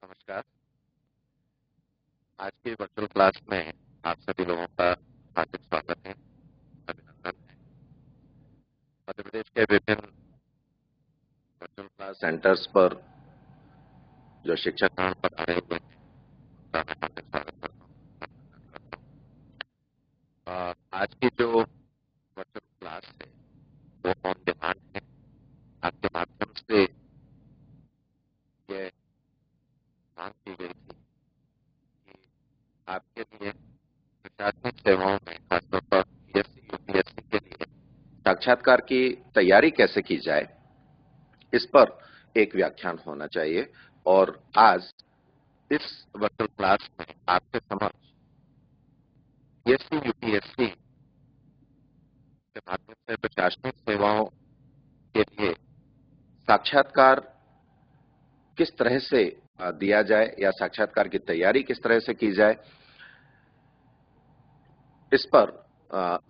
नमस्कार। आज की वर्चुअल क्लास में आप सभी लोगों का हार्दिक स्वागत है, अभिनंदन है। मध्य प्रदेश के विभिन्न वर्चुअल क्लास सेंटर्स पर जो शिक्षकगण पधारे हुए हैं उनका मैं हार्दिक स्वागत करता हूँ, अभिनंदन करता हूँ। आज की जो वर्चुअल क्लास है वो ऑन डिमांड है। आपके माध्यम से ये मांग की गई थी कि आपके लिए प्रशासनिक सेवाओं में खासतौर पर पीएससी यूपीएससी के लिए साक्षात्कार की तैयारी कैसे की जाए, इस पर एक व्याख्यान होना चाहिए। और आज इस वर्चुअल क्लास में आपके समक्ष पीएससी यूपीएससी के माध्यम से प्रशासनिक सेवाओं के लिए साक्षात्कार किस तरह से दिया जाए या साक्षात्कार की तैयारी किस तरह से की जाए, इस पर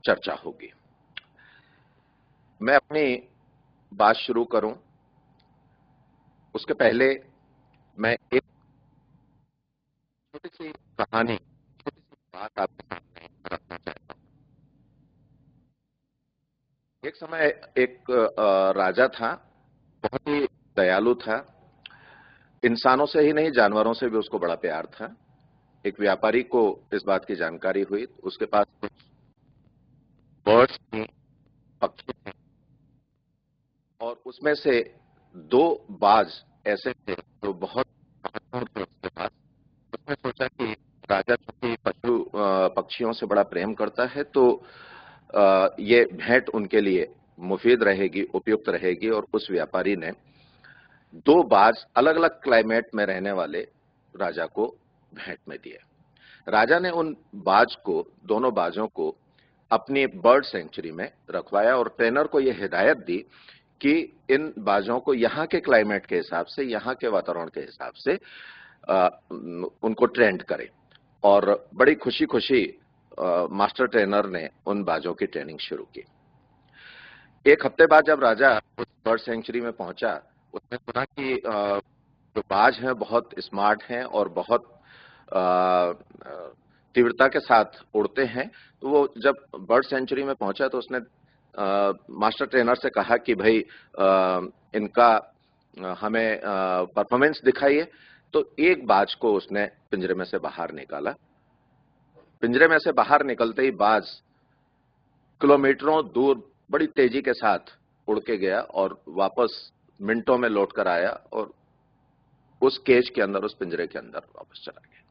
चर्चा होगी। मैं अपनी बात शुरू करूं उसके पहले मैं एक छोटी सी कहानी, छोटी सी बात आपके सामने रखना चाहता हूं। एक समय एक राजा था, बहुत ही दयालु था। इंसानों से ही नहीं, जानवरों से भी उसको बड़ा प्यार था। एक व्यापारी को इस बात की जानकारी हुई, उसके पास कुछ बर्ड्स थी, पक्षी थे, और उसमें से दो बाज ऐसे थे जो बहुत महत्वपूर्ण थे उसके पास। उसने सोचा कि राजा चूंकि पक्षियों से बड़ा प्रेम करता है तो ये भेंट उनके लिए मुफीद रहेगी, उपयुक्त रहेगी। और उस व्यापारी ने दो बाज अलग अलग क्लाइमेट में रहने वाले राजा को भेंट में दिए। राजा ने उन बाज को, दोनों बाजों को अपनी बर्ड सेंचुरी में रखवाया और ट्रेनर को यह हिदायत दी कि इन बाजों को यहाँ के क्लाइमेट के हिसाब से, यहाँ के वातावरण के हिसाब से उनको ट्रेंड करें। और बड़ी खुशी खुशी मास्टर ट्रेनर ने उन बाजों की ट्रेनिंग शुरू की। एक हफ्ते बाद जब राजा उस बर्ड सेंचुरी में पहुंचा, उसने सुना कि जो बाज हैं बहुत स्मार्ट हैं और बहुत तीव्रता के साथ उड़ते हैं। तो वो जब बर्ड सेंचुरी में पहुंचा तो उसने मास्टर ट्रेनर से कहा कि भाई इनका हमें परफॉर्मेंस दिखाइए। तो एक बाज को उसने पिंजरे में से बाहर निकाला। पिंजरे में से बाहर निकलते ही बाज किलोमीटरों दूर बड़ी तेजी के साथ उड़ के गया और वापस मिनटों में लौट कर आया और उस केज के अंदर, उस पिंजरे के अंदर वापस चला गया।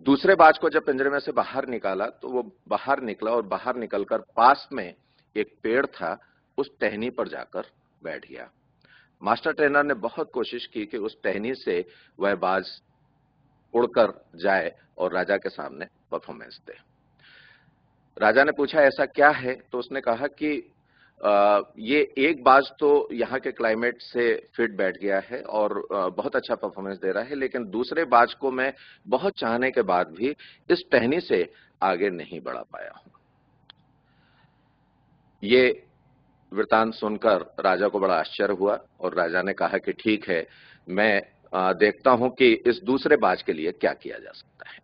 दूसरे बाज को जब पिंजरे में से बाहर निकाला तो वो बाहर निकला और बाहर निकलकर पास में एक पेड़ था, उस टहनी पर जाकर बैठ गया। मास्टर ट्रेनर ने बहुत कोशिश की कि उस टहनी से वह बाज उड़कर जाए और राजा के सामने परफॉर्मेंस दे। राजा ने पूछा ऐसा क्या है, तो उसने कहा कि ये एक बाज तो यहाँ के क्लाइमेट से फिट बैठ गया है और बहुत अच्छा परफॉर्मेंस दे रहा है, लेकिन दूसरे बाज को मैं बहुत चाहने के बाद भी इस टहनी से आगे नहीं बढ़ा पाया हूं। ये वृतांत सुनकर राजा को बड़ा आश्चर्य हुआ और राजा ने कहा कि ठीक है, मैं देखता हूं कि इस दूसरे बाज के लिए क्या किया जा सकता है।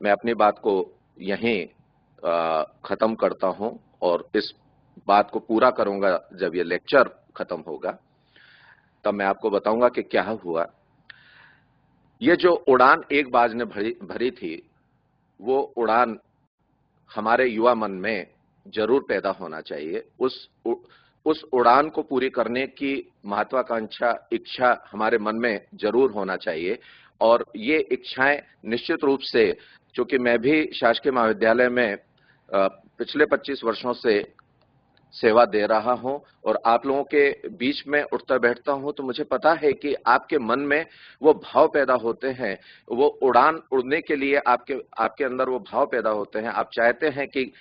मैं अपनी बात को यहीं खत्म करता हूं और इस बात को पूरा करूंगा जब ये लेक्चर खत्म होगा, तब मैं आपको बताऊंगा कि क्या हुआ। ये जो उड़ान एक बाज ने भरी थी, वो उड़ान हमारे युवा मन में जरूर पैदा होना चाहिए। उस उड़ान को पूरी करने की महत्वाकांक्षा, इच्छा हमारे मन में जरूर होना चाहिए। और ये इच्छाएं निश्चित रूप से, चूंकि मैं भी शासकीय महाविद्यालय में पिछले 25 वर्षों से सेवा दे रहा हूं और आप लोगों के बीच में उठता बैठता हूं, तो मुझे पता है कि आपके मन में वो भाव पैदा होते हैं। वो उड़ान उड़ने के लिए आपके अंदर वो भाव पैदा होते हैं। आप चाहते हैं कि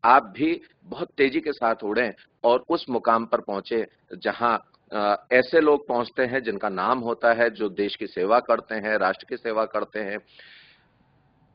आप भी बहुत तेजी के साथ उड़ें और उस मुकाम पर पहुंचे जहां ऐसे लोग पहुंचते हैं जिनका नाम होता है, जो देश की सेवा करते हैं, राष्ट्र की सेवा करते हैं।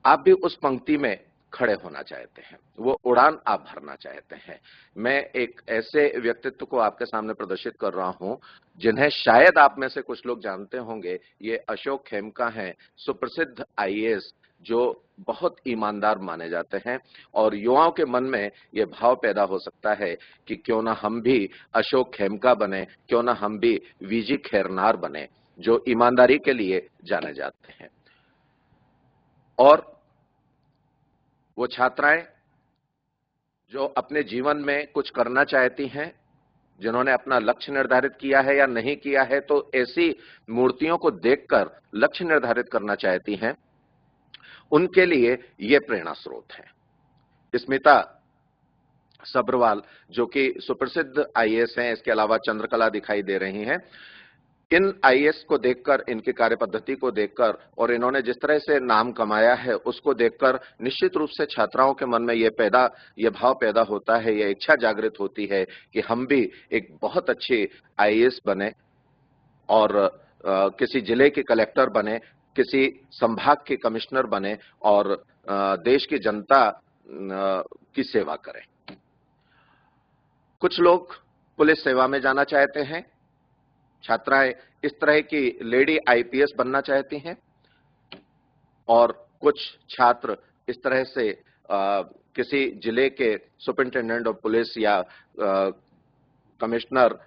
आप भी उस पंक्ति में खड़े होना चाहते हैं, वो उड़ान आप भरना चाहते हैं। मैं एक ऐसे व्यक्तित्व को आपके सामने प्रदर्शित कर रहा हूं जिन्हें शायद आप में से कुछ लोग जानते होंगे। ये अशोक खेमका हैं, सुप्रसिद्ध आईएएस, जो बहुत ईमानदार माने जाते हैं, और युवाओं के मन में ये भाव पैदा हो सकता है कि क्यों ना हम भी अशोक खेमका बने, क्यों ना हम भी वीजी खैरनार बने, जो ईमानदारी के लिए जाने जाते हैं। और वो छात्राएं जो अपने जीवन में कुछ करना चाहती हैं, जिन्होंने अपना लक्ष्य निर्धारित किया है या नहीं किया है, तो ऐसी मूर्तियों को देखकर लक्ष्य निर्धारित करना चाहती हैं, उनके लिए ये प्रेरणा स्रोत है। स्मिता सब्रवाल, जो कि सुप्रसिद्ध आईएएस हैं, इसके अलावा चंद्रकला दिखाई दे रही हैं। इन आईएएस को देखकर, इनकी कार्यपद्धति को देखकर और इन्होंने जिस तरह से नाम कमाया है उसको देखकर निश्चित रूप से छात्राओं के मन में ये भाव पैदा होता है, ये इच्छा जागृत होती है कि हम भी एक बहुत अच्छे आईएएस बने और किसी जिले के कलेक्टर बने, किसी संभाग के कमिश्नर बने और देश की जनता की सेवा करें। कुछ लोग पुलिस सेवा में जाना चाहते हैं, छात्राएं इस तरह की लेडी आईपीएस बनना चाहती हैं, और कुछ छात्र इस तरह से किसी जिले के सुपरिंटेंडेंट ऑफ पुलिस या कमिश्नर,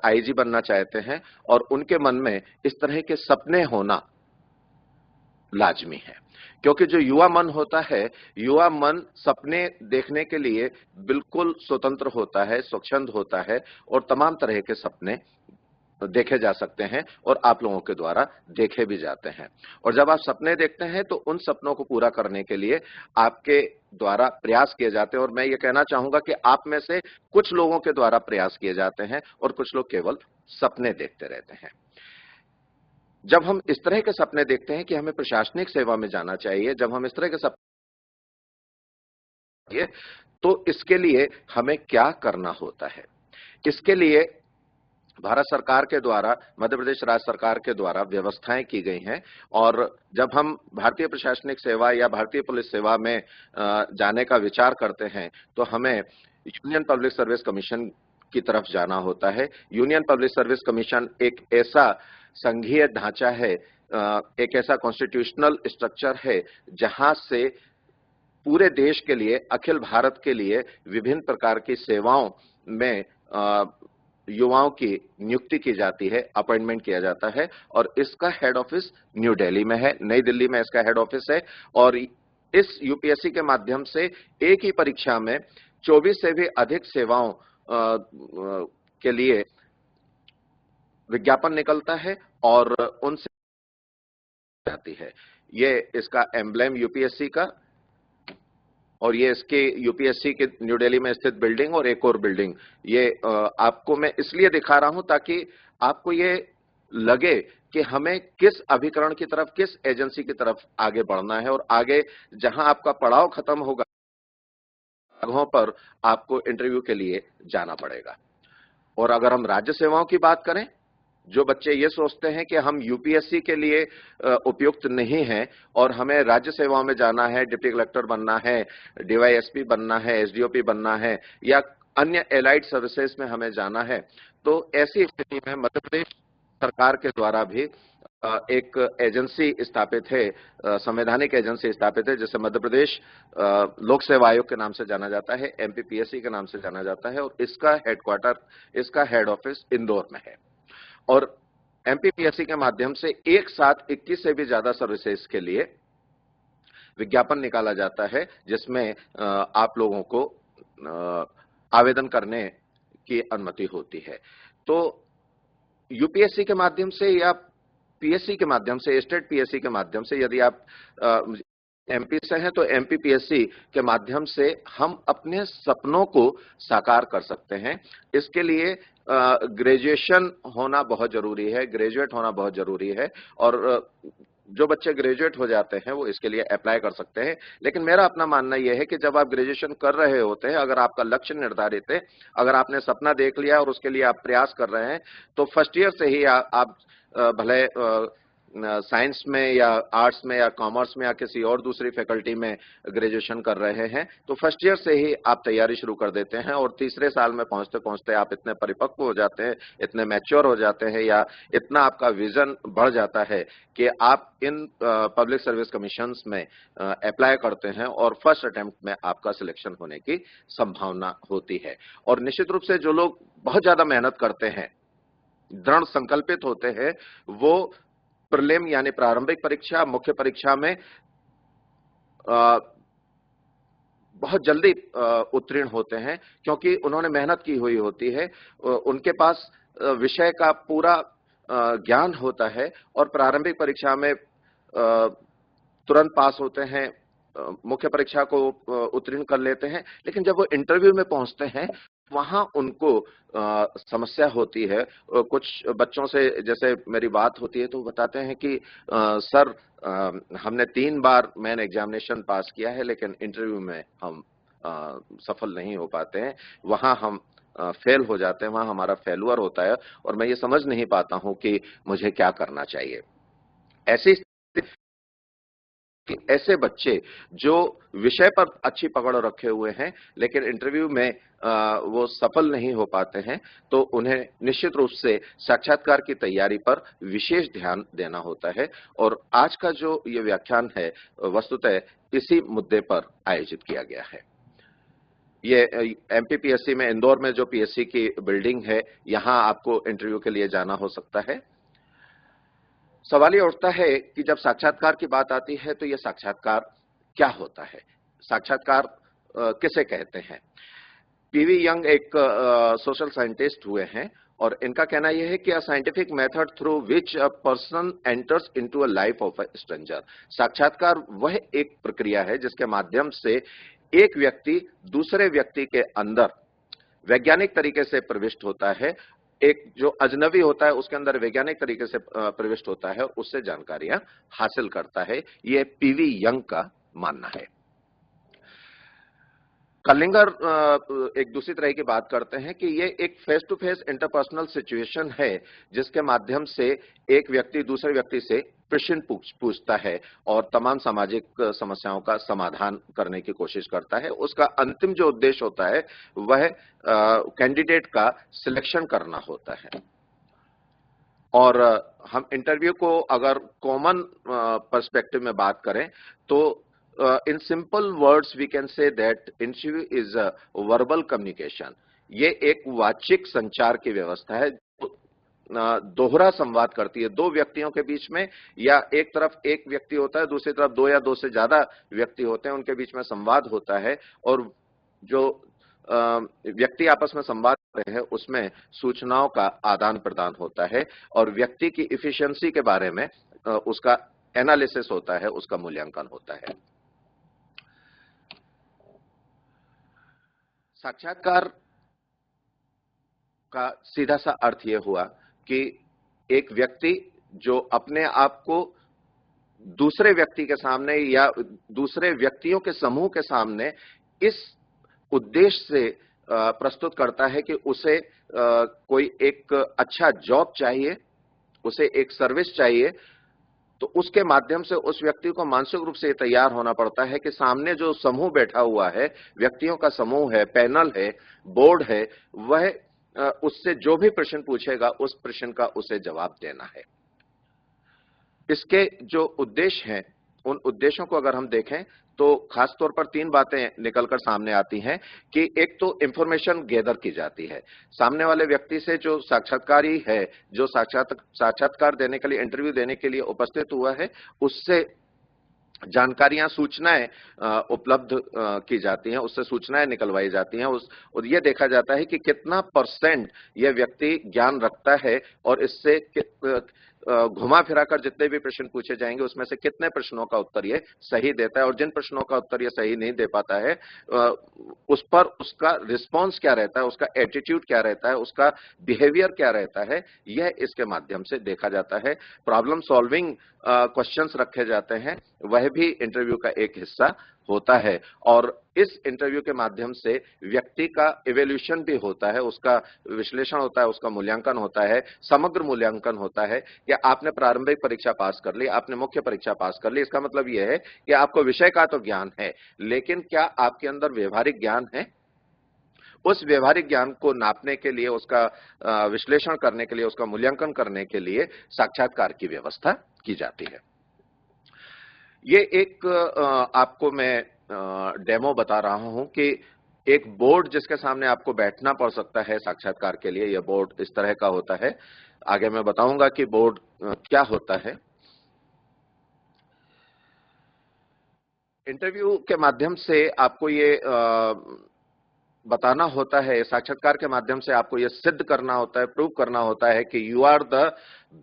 आईजी बनना चाहते हैं, और उनके मन में इस तरह के सपने होना लाजमी है। क्योंकि जो युवा मन होता है, युवा मन सपने देखने के लिए बिल्कुल स्वतंत्र होता है, स्वच्छंद होता है, और तमाम तरह के सपने देखे जा सकते हैं और आप लोगों के द्वारा देखे भी जाते हैं। और जब आप सपने देखते हैं तो उन सपनों को पूरा करने के लिए आपके द्वारा प्रयास किए जाते हैं, और मैं ये कहना चाहूंगा कि आप में से कुछ लोगों के द्वारा प्रयास किए जाते हैं और कुछ लोग केवल सपने देखते रहते हैं। जब हम इस तरह के सपने देखते हैं कि हमें प्रशासनिक सेवा में जाना चाहिए, जब हम इस तरह के सपने, तो इसके लिए हमें क्या करना होता है? इसके लिए भारत सरकार के द्वारा, मध्य प्रदेश राज्य सरकार के द्वारा व्यवस्थाएं की गई हैं, और जब हम भारतीय प्रशासनिक सेवा या भारतीय पुलिस सेवा में जाने का विचार करते हैं तो हमें यूनियन पब्लिक सर्विस कमीशन की तरफ जाना होता है। यूनियन पब्लिक सर्विस कमीशन एक ऐसा संघीय ढांचा है, एक ऐसा कॉन्स्टिट्यूशनल स्ट्रक्चर है जहां से पूरे देश के लिए, अखिल भारत के लिए विभिन्न प्रकार की सेवाओं में युवाओं की नियुक्ति की जाती है, अपॉइंटमेंट किया जाता है, और इसका हेड ऑफिस न्यू दिल्ली में है, नई दिल्ली में इसका हेड ऑफिस है। और इस यूपीएससी के माध्यम से एक ही परीक्षा में 24 से भी अधिक सेवाओं के लिए विज्ञापन निकलता है और उनसे जाती है। ये इसका एम्ब्लेम यूपीएससी का, और ये इसके यूपीएससी के न्यू दिल्ली में स्थित बिल्डिंग और एक और बिल्डिंग, ये आपको मैं इसलिए दिखा रहा हूं ताकि आपको ये लगे कि हमें किस अभिकरण की तरफ, किस एजेंसी की तरफ आगे बढ़ना है, और आगे जहां आपका पड़ाव खत्म होगा जगहों पर आपको इंटरव्यू के लिए जाना पड़ेगा। और अगर हम राज्य सेवाओं की बात करें, जो बच्चे ये सोचते हैं कि हम यूपीएससी के लिए उपयुक्त नहीं हैं और हमें राज्य सेवाओं में जाना है, डिप्टी कलेक्टर बनना है, डीवाईएसपी बनना है, एसडीओपी बनना है, या अन्य एलाइड सर्विसेज में हमें जाना है, तो ऐसी स्थिति में मध्य प्रदेश सरकार के द्वारा भी एक एजेंसी स्थापित है, संवैधानिक एजेंसी स्थापित है, जिसे मध्य प्रदेश लोक सेवा आयोग के नाम से जाना जाता है, एमपीपीएससी के नाम से जाना जाता है, और इसका हेडक्वार्टर, इसका हेड ऑफिस इंदौर में है। और एमपीपीएससी के माध्यम से एक साथ 21 से भी ज्यादा सर्विसेज के लिए विज्ञापन निकाला जाता है, जिसमें आप लोगों को आवेदन करने की अनुमति होती है। तो यूपीएससी के माध्यम से या पीएससी के माध्यम से, स्टेट पीएससी के माध्यम से, यदि आप एमपी से हैं तो एमपीपीएससी के माध्यम से हम अपने सपनों को साकार कर सकते हैं। इसके लिए ग्रेजुएशन होना बहुत जरूरी है, ग्रेजुएट होना बहुत जरूरी है, और जो बच्चे ग्रेजुएट हो जाते हैं वो इसके लिए अप्लाई कर सकते हैं। लेकिन मेरा अपना मानना यह है कि जब आप ग्रेजुएशन कर रहे होते हैं, अगर आपका लक्ष्य निर्धारित है, अगर आपने सपना देख लिया और उसके लिए आप प्रयास कर रहे हैं, तो फर्स्ट ईयर से ही आप भले साइंस में या आर्ट्स में या कॉमर्स में या किसी और दूसरी फैकल्टी में ग्रेजुएशन कर रहे हैं, तो फर्स्ट ईयर से ही आप तैयारी शुरू कर देते हैं और तीसरे साल में पहुंचते पहुंचते आप इतने परिपक्व हो जाते हैं, इतने मैच्योर हो जाते हैं, या इतना आपका विजन बढ़ जाता है कि आप इन पब्लिक सर्विस कमीशंस में अप्लाई करते हैं और फर्स्ट अटेम्प्ट में आपका सिलेक्शन होने की संभावना होती है। और निश्चित रूप से जो लोग बहुत ज्यादा मेहनत करते हैं, दृढ़ संकल्पित होते हैं, वो प्रीलिम यानी प्रारंभिक परीक्षा, मुख्य परीक्षा में बहुत जल्दी उत्तीर्ण होते हैं, क्योंकि उन्होंने मेहनत की हुई होती है, उनके पास विषय का पूरा ज्ञान होता है और प्रारंभिक परीक्षा में तुरंत पास होते हैं, मुख्य परीक्षा को उत्तीर्ण कर लेते हैं। लेकिन जब वो इंटरव्यू में पहुंचते हैं, वहां उनको समस्या होती है। कुछ बच्चों से जैसे मेरी बात होती है तो बताते हैं कि सर, हमने 3 बार मेन एग्जामिनेशन पास किया है, लेकिन इंटरव्यू में हम सफल नहीं हो पाते हैं, वहां हम फेल हो जाते हैं, वहां हमारा फेलुअर होता है और मैं ये समझ नहीं पाता हूं कि मुझे क्या करना चाहिए। ऐसी कि ऐसे बच्चे जो विषय पर अच्छी पकड़ रखे हुए हैं लेकिन इंटरव्यू में वो सफल नहीं हो पाते हैं, तो उन्हें निश्चित रूप से साक्षात्कार की तैयारी पर विशेष ध्यान देना होता है। और आज का जो ये व्याख्यान है, वस्तुतः इसी मुद्दे पर आयोजित किया गया है। ये एमपीपीएससी में, इंदौर में जो पीएससी की बिल्डिंग है, यहां आपको इंटरव्यू के लिए जाना हो सकता है। सवाल ये उठता है कि जब साक्षात्कार की बात आती है तो ये साक्षात्कार क्या होता है, साक्षात्कार किसे कहते हैं। पीवी यंग एक सोशल साइंटिस्ट हुए हैं और इनका कहना यह है कि a scientific method through which a person enters into a life of a stranger. साक्षात्कार वह एक प्रक्रिया है जिसके माध्यम से एक व्यक्ति दूसरे व्यक्ति के अंदर वैज्ञानिक तरीके से प्रविष्ट होता है। एक जो अजनबी होता है उसके अंदर वैज्ञानिक तरीके से प्रविष्ट होता है, उससे जानकारियां हासिल करता है। यह पीवी यंग का मानना है। कलिंगर एक दूसरी तरह की बात करते हैं कि ये एक face to face interpersonal situation है जिसके माध्यम से एक व्यक्ति दूसरे व्यक्ति से प्रश्न पूछता है और तमाम सामाजिक समस्याओं का समाधान करने की कोशिश करता है। उसका अंतिम जो उद्देश्य होता है वह कैंडिडेट का सिलेक्शन करना होता है। और हम इंटरव्यू को अगर कॉमन पर्सपेक्टिव में बात करें तो in simple words we can say that interview is a verbal communication। ये एक वाचिक संचार की व्यवस्था है, दोहरा संवाद करती है दो व्यक्तियों के बीच में, या एक तरफ एक व्यक्ति होता है, दूसरी तरफ दो या दो से ज्यादा व्यक्ति होते हैं, उनके बीच में संवाद होता है और जो व्यक्ति आपस में संवाद करते हैं उसमें सूचनाओं का आदान प्रदान होता है और व्यक्ति की इफिशिएंसी के बारे में उसका एनालिसिस होता है, उसका मूल्यांकन होता है। साक्षात्कार का सीधा सा अर्थ यह हुआ कि एक व्यक्ति जो अपने आप को दूसरे व्यक्ति के सामने या दूसरे व्यक्तियों के समूह के सामने इस उद्देश्य से प्रस्तुत करता है कि उसे कोई एक अच्छा जॉब चाहिए, उसे एक सर्विस चाहिए, तो उसके माध्यम से उस व्यक्ति को मानसिक रूप से तैयार होना पड़ता है कि सामने जो समूह बैठा हुआ है, व्यक्तियों का समूह है, पैनल है, बोर्ड है, वह उससे जो भी प्रश्न पूछेगा उस प्रश्न का उसे जवाब देना है। इसके जो उद्देश्य हैं, उन उद्देश्यों को अगर हम देखें तो खासतौर पर 3 बातें निकलकर सामने आती हैं कि एक तो इंफॉर्मेशन गैदर की जाती है, सामने वाले व्यक्ति से जो साक्षात्कारी है, जो साक्षात्कार देने के लिए, इंटरव्यू देने के लिए उपस्थित हुआ है, उससे जानकारियां, सूचनाएं उपलब्ध की जाती हैं, उससे सूचनाएं निकलवाई जाती हैं, और यह देखा जाता है कि कितना % यह व्यक्ति ज्ञान रखता है और इससे घुमा फिराकर जितने भी प्रश्न पूछे जाएंगे उसमें से कितने प्रश्नों का उत्तर ये सही देता है, और जिन प्रश्नों का उत्तर ये सही नहीं दे पाता है उस पर उसका रिस्पॉन्स क्या रहता है, उसका एटीट्यूड क्या रहता है, उसका बिहेवियर क्या रहता है, यह इसके माध्यम से देखा जाता है। प्रॉब्लम सॉल्विंग क्वेश्चंस रखे जाते हैं, वह भी इंटरव्यू का एक हिस्सा होता है और इस इंटरव्यू के माध्यम से व्यक्ति का इवैल्यूएशन भी होता है, उसका विश्लेषण होता है, उसका मूल्यांकन होता है, समग्र मूल्यांकन होता है कि आपने प्रारंभिक परीक्षा पास कर ली, आपने मुख्य परीक्षा पास कर ली। इसका मतलब यह है कि आपको विषय का तो ज्ञान है, लेकिन क्या आपके अंदर व्यवहारिक ज्ञान है? उस व्यवहारिक ज्ञान को नापने के लिए, उसका विश्लेषण करने के लिए, उसका मूल्यांकन करने के लिए साक्षात्कार की व्यवस्था की जाती है। ये एक आपको मैं डेमो बता रहा हूं कि एक बोर्ड जिसके सामने आपको बैठना पड़ सकता है साक्षात्कार के लिए, यह बोर्ड इस तरह का होता है। आगे मैं बताऊंगा कि बोर्ड क्या होता है। इंटरव्यू के माध्यम से आपको ये बताना होता है, साक्षात्कार के माध्यम से आपको यह सिद्ध करना होता है, प्रूव करना होता है कि you are the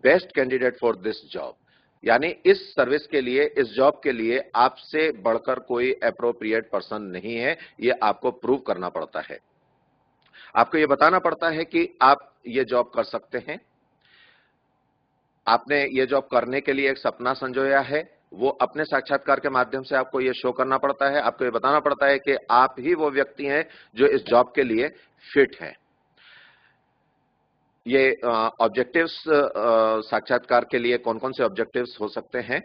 best candidate for this job. यानी इस सर्विस के लिए, इस जॉब के लिए आपसे बढ़कर कोई एप्रोप्रिएट पर्सन नहीं है, यह आपको प्रूव करना पड़ता है। आपको यह बताना पड़ता है कि आप ये जॉब कर सकते हैं, आपने ये जॉब करने के लिए एक सपना संजोया है, वो अपने साक्षात्कार के माध्यम से आपको ये शो करना पड़ता है, आपको ये बताना पड़ता है कि आप ही वो व्यक्ति हैं जो इस जॉब के लिए फिट हैं। ये ऑब्जेक्टिव्स साक्षात्कार के लिए कौन कौन से ऑब्जेक्टिव्स हो सकते हैं?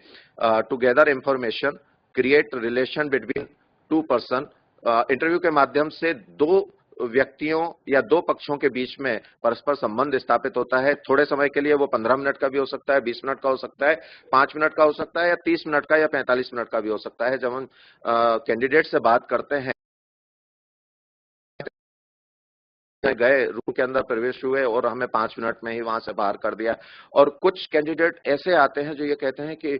To gather information, create relation between two person. Interview के माध्यम से दो व्यक्तियों या दो पक्षों के बीच में परस्पर संबंध स्थापित होता है। थोड़े समय के लिए वो 15 मिनट का भी हो सकता है, 20 मिनट का हो सकता है, 5 मिनट का हो सकता है, या 30 मिनट का या 45 मिनट का भी हो सकता है। जब हम कैंडिडेट से बात करते हैं, गए, रूम के अंदर प्रवेश हुए और हमें 5 मिनट में ही वहां से बाहर कर दिया। और कुछ कैंडिडेट ऐसे आते हैं जो ये कहते हैं कि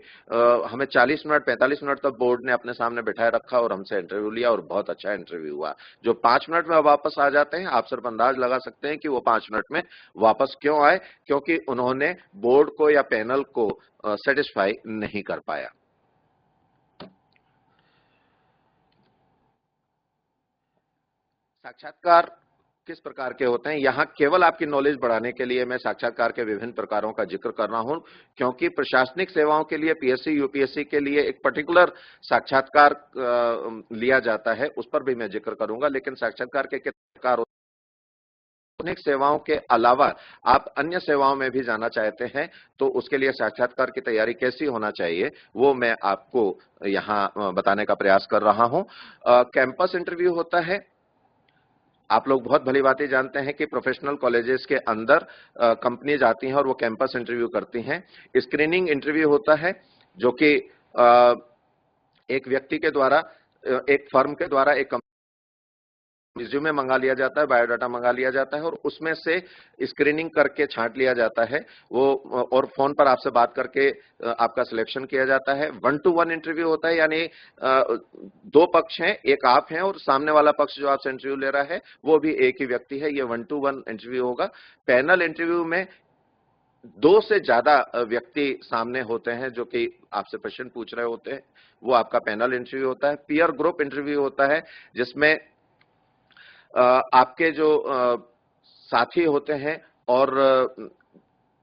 हमें 40 मिनट 45 मिनट तक बोर्ड ने अपने सामने बिठाए रखा और हमसे इंटरव्यू लिया और बहुत अच्छा इंटरव्यू हुआ। जो 5 मिनट में वापस आ जाते हैं, आप सिर्फ अंदाज लगा सकते हैं कि वो 5 मिनट में वापस क्यों आए, क्योंकि उन्होंने बोर्ड को या पैनल को सेटिस्फाई नहीं कर पाया। साक्षात्कार किस प्रकार के होते हैं? यहां केवल आपकी नॉलेज बढ़ाने के लिए मैं साक्षात्कार के विभिन्न प्रकारों का जिक्र कर रहा हूं, क्योंकि प्रशासनिक सेवाओं के लिए, पीएससी यूपीएससी के लिए एक पर्टिकुलर साक्षात्कार लिया जाता है, उस पर भी मैं जिक्र करूंगा। लेकिन साक्षात्कार के प्रकार, प्रशासनिक सेवाओं के अलावा आप अन्य सेवाओं में भी जाना चाहते हैं तो उसके लिए साक्षात्कार की तैयारी कैसी होना चाहिए, वो मैं आपको यहां बताने का प्रयास कर रहा हूं। कैंपस इंटरव्यू होता है। आप लोग बहुत भली बातें जानते हैं कि प्रोफेशनल कॉलेजेस के अंदर कंपनीज आती हैं और वो कैंपस इंटरव्यू करती हैं। स्क्रीनिंग इंटरव्यू होता है, जो कि एक व्यक्ति के द्वारा, एक फर्म के द्वारा एक रिज्यूमे मंगा लिया जाता है, बायोडाटा मंगा लिया जाता है और उसमें से स्क्रीनिंग करके छांट लिया जाता है वो, और फोन पर आपसे बात करके आपका सिलेक्शन किया जाता है। 1-to-1 इंटरव्यू होता है, यानी दो पक्ष हैं, एक आप हैं और सामने वाला पक्ष जो आपसे इंटरव्यू ले रहा है वो भी एक ही व्यक्ति है। ये 1-to-1 इंटरव्यू होगा। पैनल इंटरव्यू में 2 से ज्यादा व्यक्ति सामने होते हैं जो कि आपसे प्रश्न पूछ रहे होते हैं, वो आपका पैनल इंटरव्यू होता है। पीयर ग्रुप इंटरव्यू होता है, जिसमें आपके जो साथी होते हैं और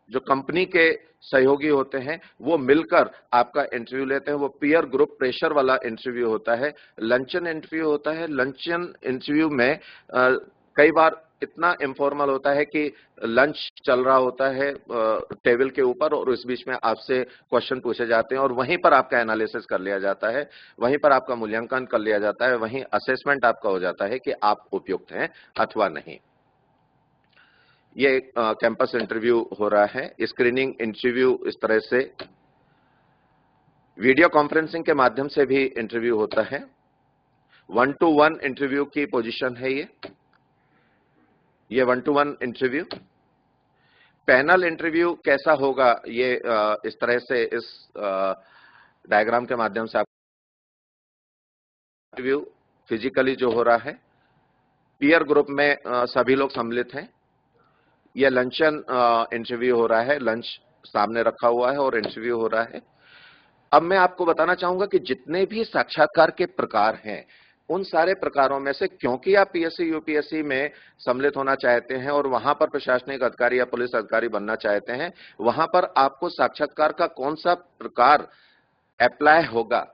जो कंपनी के सहयोगी होते हैं, वो मिलकर आपका इंटरव्यू लेते हैं। वो पीयर ग्रुप प्रेशर वाला इंटरव्यू होता है। लंचन इंटरव्यू होता है। लंचन इंटरव्यू में कई बार इतना इनफॉर्मल होता है कि लंच चल रहा होता है टेबल के ऊपर और इस बीच में आपसे क्वेश्चन पूछे जाते हैं और वहीं पर आपका एनालिसिस कर लिया जाता है, वहीं पर आपका मूल्यांकन कर लिया जाता है, वहीं असेसमेंट आपका हो जाता है कि आप उपयुक्त हैं अथवा नहीं। ये कैंपस इंटरव्यू हो रहा है। स्क्रीनिंग इंटरव्यू इस तरह से, वीडियो कॉन्फ्रेंसिंग के माध्यम से भी इंटरव्यू होता है। 1-to-1 इंटरव्यू की पोजीशन है ये 1-to-1 इंटरव्यू। पैनल इंटरव्यू कैसा होगा, ये इस तरह से, इस डायग्राम के माध्यम से आप इंटरव्यू फिजिकली जो हो रहा है, पीयर ग्रुप में सभी लोग सम्मिलित हैं। यह लंचन इंटरव्यू हो रहा है, लंच सामने रखा हुआ है और इंटरव्यू हो रहा है। अब मैं आपको बताना चाहूंगा कि जितने भी साक्षात्कार के प्रकार हैं, उन सारे प्रकारों में से, क्योंकि आप पीएससी यूपीएससी में सम्मिलित होना चाहते हैं और वहां पर प्रशासनिक अधिकारी या पुलिस अधिकारी बनना चाहते हैं, वहां पर आपको साक्षात्कार का कौन सा प्रकार अप्लाई होगा,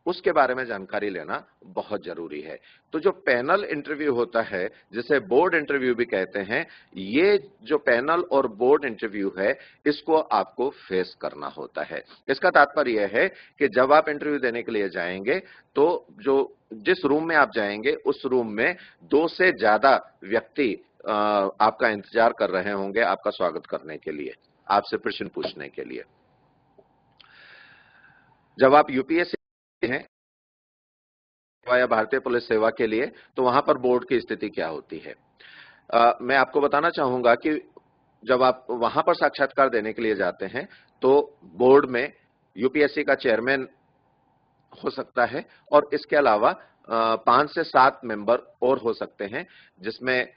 उसके बारे में जानकारी लेना बहुत जरूरी है। तो जो पैनल इंटरव्यू होता है, जिसे बोर्ड इंटरव्यू भी कहते हैं, ये जो पैनल और बोर्ड इंटरव्यू है, इसको आपको फेस करना होता है। इसका तात्पर्य यह है कि जब आप इंटरव्यू देने के लिए जाएंगे, तो जिस रूम में आप जाएंगे, उस रूम में 2 से ज्यादा व्यक्ति आपका इंतजार कर रहे होंगे आपका स्वागत करने के लिए, आपसे प्रश्न पूछने के लिए। जब आप यूपीएससी हैं या भारतीय पुलिस सेवा के लिए, तो वहां पर बोर्ड की स्थिति क्या होती है? मैं आपको बताना चाहूंगा कि जब आप वहां पर साक्षात्कार देने के लिए जाते हैं, तो बोर्ड में यूपीएससी का चेयरमैन हो सकता है और इसके अलावा 5 से 7 मेंबर और हो सकते हैं, जिसमें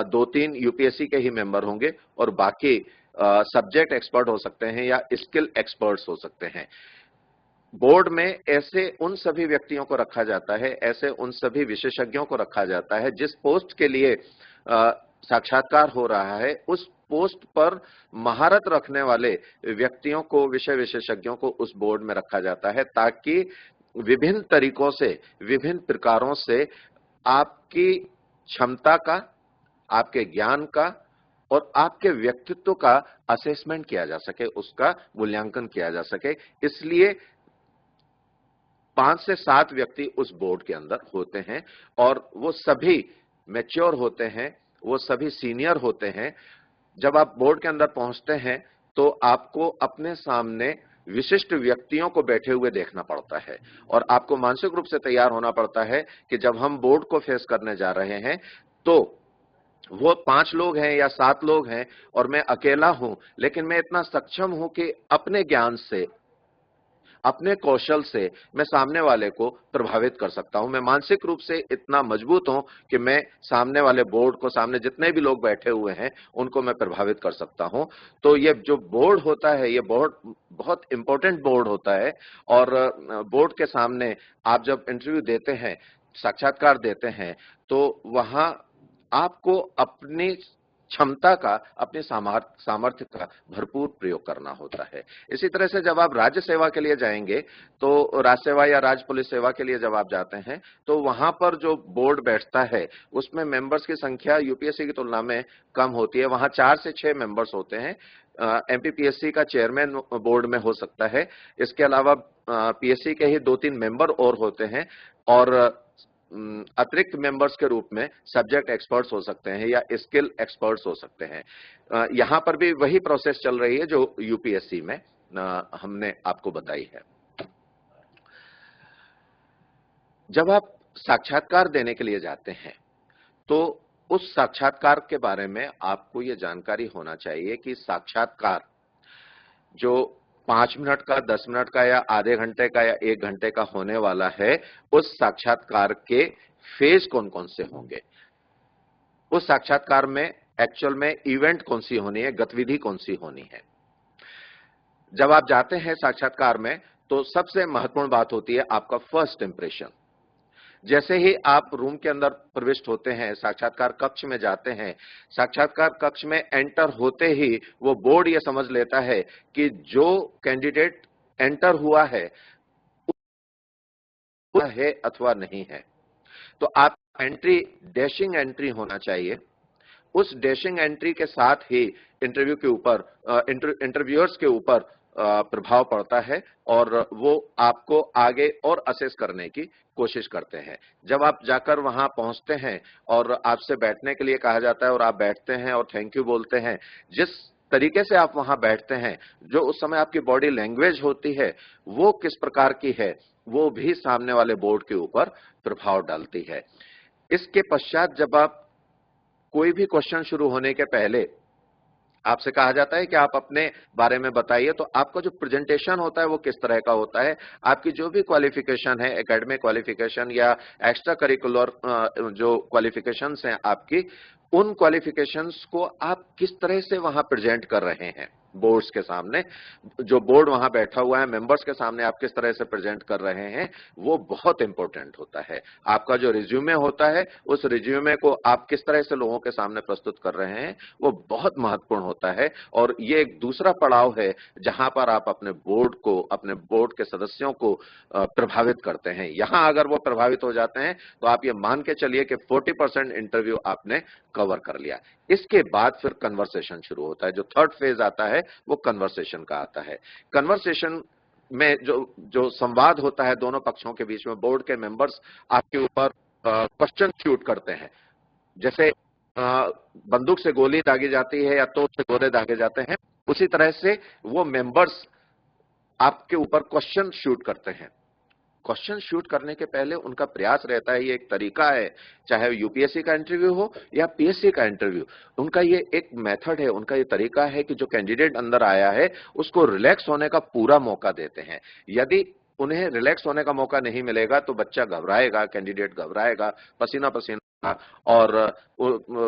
2-3 यूपीएससी के ही मेंबर होंगे और बाकी सब्जेक्ट एक्सपर्ट हो सकते हैं या स्किल एक्सपर्ट्स हो सकते हैं। बोर्ड में ऐसे उन सभी व्यक्तियों को रखा जाता है, ऐसे उन सभी विशेषज्ञों को रखा जाता है जिस पोस्ट के लिए साक्षात्कार हो रहा है, उस पोस्ट पर महारत रखने वाले व्यक्तियों को, विषय विशेषज्ञों को उस बोर्ड में रखा जाता है, ताकि विभिन्न तरीकों से, विभिन्न प्रकारों से आपकी क्षमता का, आपके ज्ञान का और आपके व्यक्तित्व का असेसमेंट किया जा सके, उसका मूल्यांकन किया जा सके। इसलिए 5 से 7 व्यक्ति उस बोर्ड के अंदर होते हैं और वो सभी मैच्योर होते हैं, वो सभी सीनियर होते हैं। जब आप बोर्ड के अंदर पहुंचते हैं, तो आपको अपने सामने विशिष्ट व्यक्तियों को बैठे हुए देखना पड़ता है और आपको मानसिक रूप से तैयार होना पड़ता है कि जब हम बोर्ड को फेस करने जा रहे हैं, तो वो 5 लोग हैं या 7 लोग हैं और मैं अकेला हूं, लेकिन मैं इतना सक्षम हूं कि अपने ज्ञान से, अपने कौशल से मैं सामने वाले को प्रभावित कर सकता हूं। मैं मानसिक रूप से इतना मजबूत हूं कि मैं सामने वाले बोर्ड को, सामने जितने भी लोग बैठे हुए हैं, उनको मैं प्रभावित कर सकता हूं। तो ये जो बोर्ड होता है, ये बोर्ड बहुत इंपॉर्टेंट बोर्ड होता है और बोर्ड के सामने आप जब इंटरव्यू देते हैं, साक्षात्कार देते हैं, तो वहां आपको अपनी क्षमता का, अपने सामर्थ्य का भरपूर प्रयोग करना होता है। इसी तरह से जब आप राज्य सेवा के लिए जाएंगे, तो राज्य सेवा या राज्य पुलिस सेवा के लिए जब आप जाते हैं, तो वहां पर जो बोर्ड बैठता है, उसमें मेंबर्स की संख्या यूपीएससी की तुलना में कम होती है। वहां 4 से 6 मेंबर्स होते हैं। एमपीपीएससी का चेयरमैन बोर्ड में हो सकता है। इसके अलावा पीएससी के ही 2-3 मेंबर और होते हैं और अतिरिक्त मेंबर्स के रूप में सब्जेक्ट एक्सपर्ट्स हो सकते हैं या स्किल एक्सपर्ट्स हो सकते हैं। यहां पर भी वही प्रोसेस चल रही है जो यूपीएससी में हमने आपको बताई है। जब आप साक्षात्कार देने के लिए जाते हैं, तो उस साक्षात्कार के बारे में आपको यह जानकारी होना चाहिए कि साक्षात्कार जो 5 मिनट का, 10 मिनट का या आधे घंटे का या 1 घंटे का होने वाला है, उस साक्षात्कार के फेज कौन कौन से होंगे, उस साक्षात्कार में एक्चुअल में इवेंट कौन सी होनी है, गतिविधि कौन सी होनी है। जब आप जाते हैं साक्षात्कार में, तो सबसे महत्वपूर्ण बात होती है आपका फर्स्ट इंप्रेशन। जैसे ही आप रूम के अंदर प्रविष्ट होते हैं, साक्षात्कार कक्ष में जाते हैं, साक्षात्कार कक्ष में एंटर होते ही वो बोर्ड ये समझ लेता है कि जो कैंडिडेट एंटर हुआ है अथवा नहीं है। तो आप एंट्री डैशिंग एंट्री होना चाहिए। उस डैशिंग एंट्री के साथ ही इंटरव्यू के ऊपर, इंटरव्यूअर्स के ऊपर प्रभाव पड़ता है और वो आपको आगे और असेस करने की कोशिश करते हैं। जब आप जाकर वहां पहुंचते हैं और आपसे बैठने के लिए कहा जाता है और आप बैठते हैं और थैंक यू बोलते हैं, जिस तरीके से आप वहां बैठते हैं, जो उस समय आपकी बॉडी लैंग्वेज होती है, वो किस प्रकार की है, वो भी सामने वाले बोर्ड के ऊपर प्रभाव डालती है। इसके पश्चात जब आप कोई भी क्वेश्चन शुरू होने के पहले आपसे कहा जाता है कि आप अपने बारे में बताइए, तो आपका जो प्रेजेंटेशन होता है वो किस तरह का होता है, आपकी जो भी क्वालिफिकेशन है, एकेडमिक क्वालिफिकेशन या एक्स्ट्रा करिकुलर जो क्वालिफिकेशंस हैं आपकी, उन क्वालिफिकेशंस को आप किस तरह से वहां प्रेजेंट कर रहे हैं, बोर्ड्स के सामने, जो बोर्ड वहां बैठा हुआ है, मेंबर्स के सामने आप किस तरह से प्रेजेंट कर रहे हैं, वो बहुत इंपॉर्टेंट होता है। आपका जो रिज्यूमे होता है, उस रिज्यूमे को आप किस तरह से लोगों के सामने प्रस्तुत कर रहे हैं, वो बहुत महत्वपूर्ण होता है। और ये एक दूसरा पड़ाव है जहां पर आप अपने बोर्ड को, अपने बोर्ड के सदस्यों को प्रभावित करते हैं। यहां अगर वो प्रभावित हो जाते हैं तो आप ये मान के चलिए कि 40% इंटरव्यू आपने कवर कर लिया। इसके बाद फिर कन्वर्सेशन शुरू होता है। जो थर्ड फेज आता है वो कन्वर्सेशन का आता है। कन्वर्सेशन में जो जो संवाद होता है दोनों पक्षों के बीच में, बोर्ड के मेंबर्स आपके ऊपर क्वेश्चन शूट करते हैं। जैसे बंदूक से गोली दागी जाती है या तोप से गोले दागे जाते हैं, उसी तरह से वो मेंबर्स आपके ऊपर क्वेश्चन शूट करते हैं। क्वेश्चन शूट करने के पहले उनका प्रयास रहता है, ये एक तरीका है, चाहे यूपीएससी का इंटरव्यू हो या पीएससी का इंटरव्यू, उनका ये एक मेथड है, उनका ये तरीका है कि जो कैंडिडेट अंदर आया है उसको रिलैक्स होने का पूरा मौका देते हैं। यदि उन्हें रिलैक्स होने का मौका नहीं मिलेगा तो बच्चा घबराएगा, कैंडिडेट घबराएगा, पसीना पसीना, और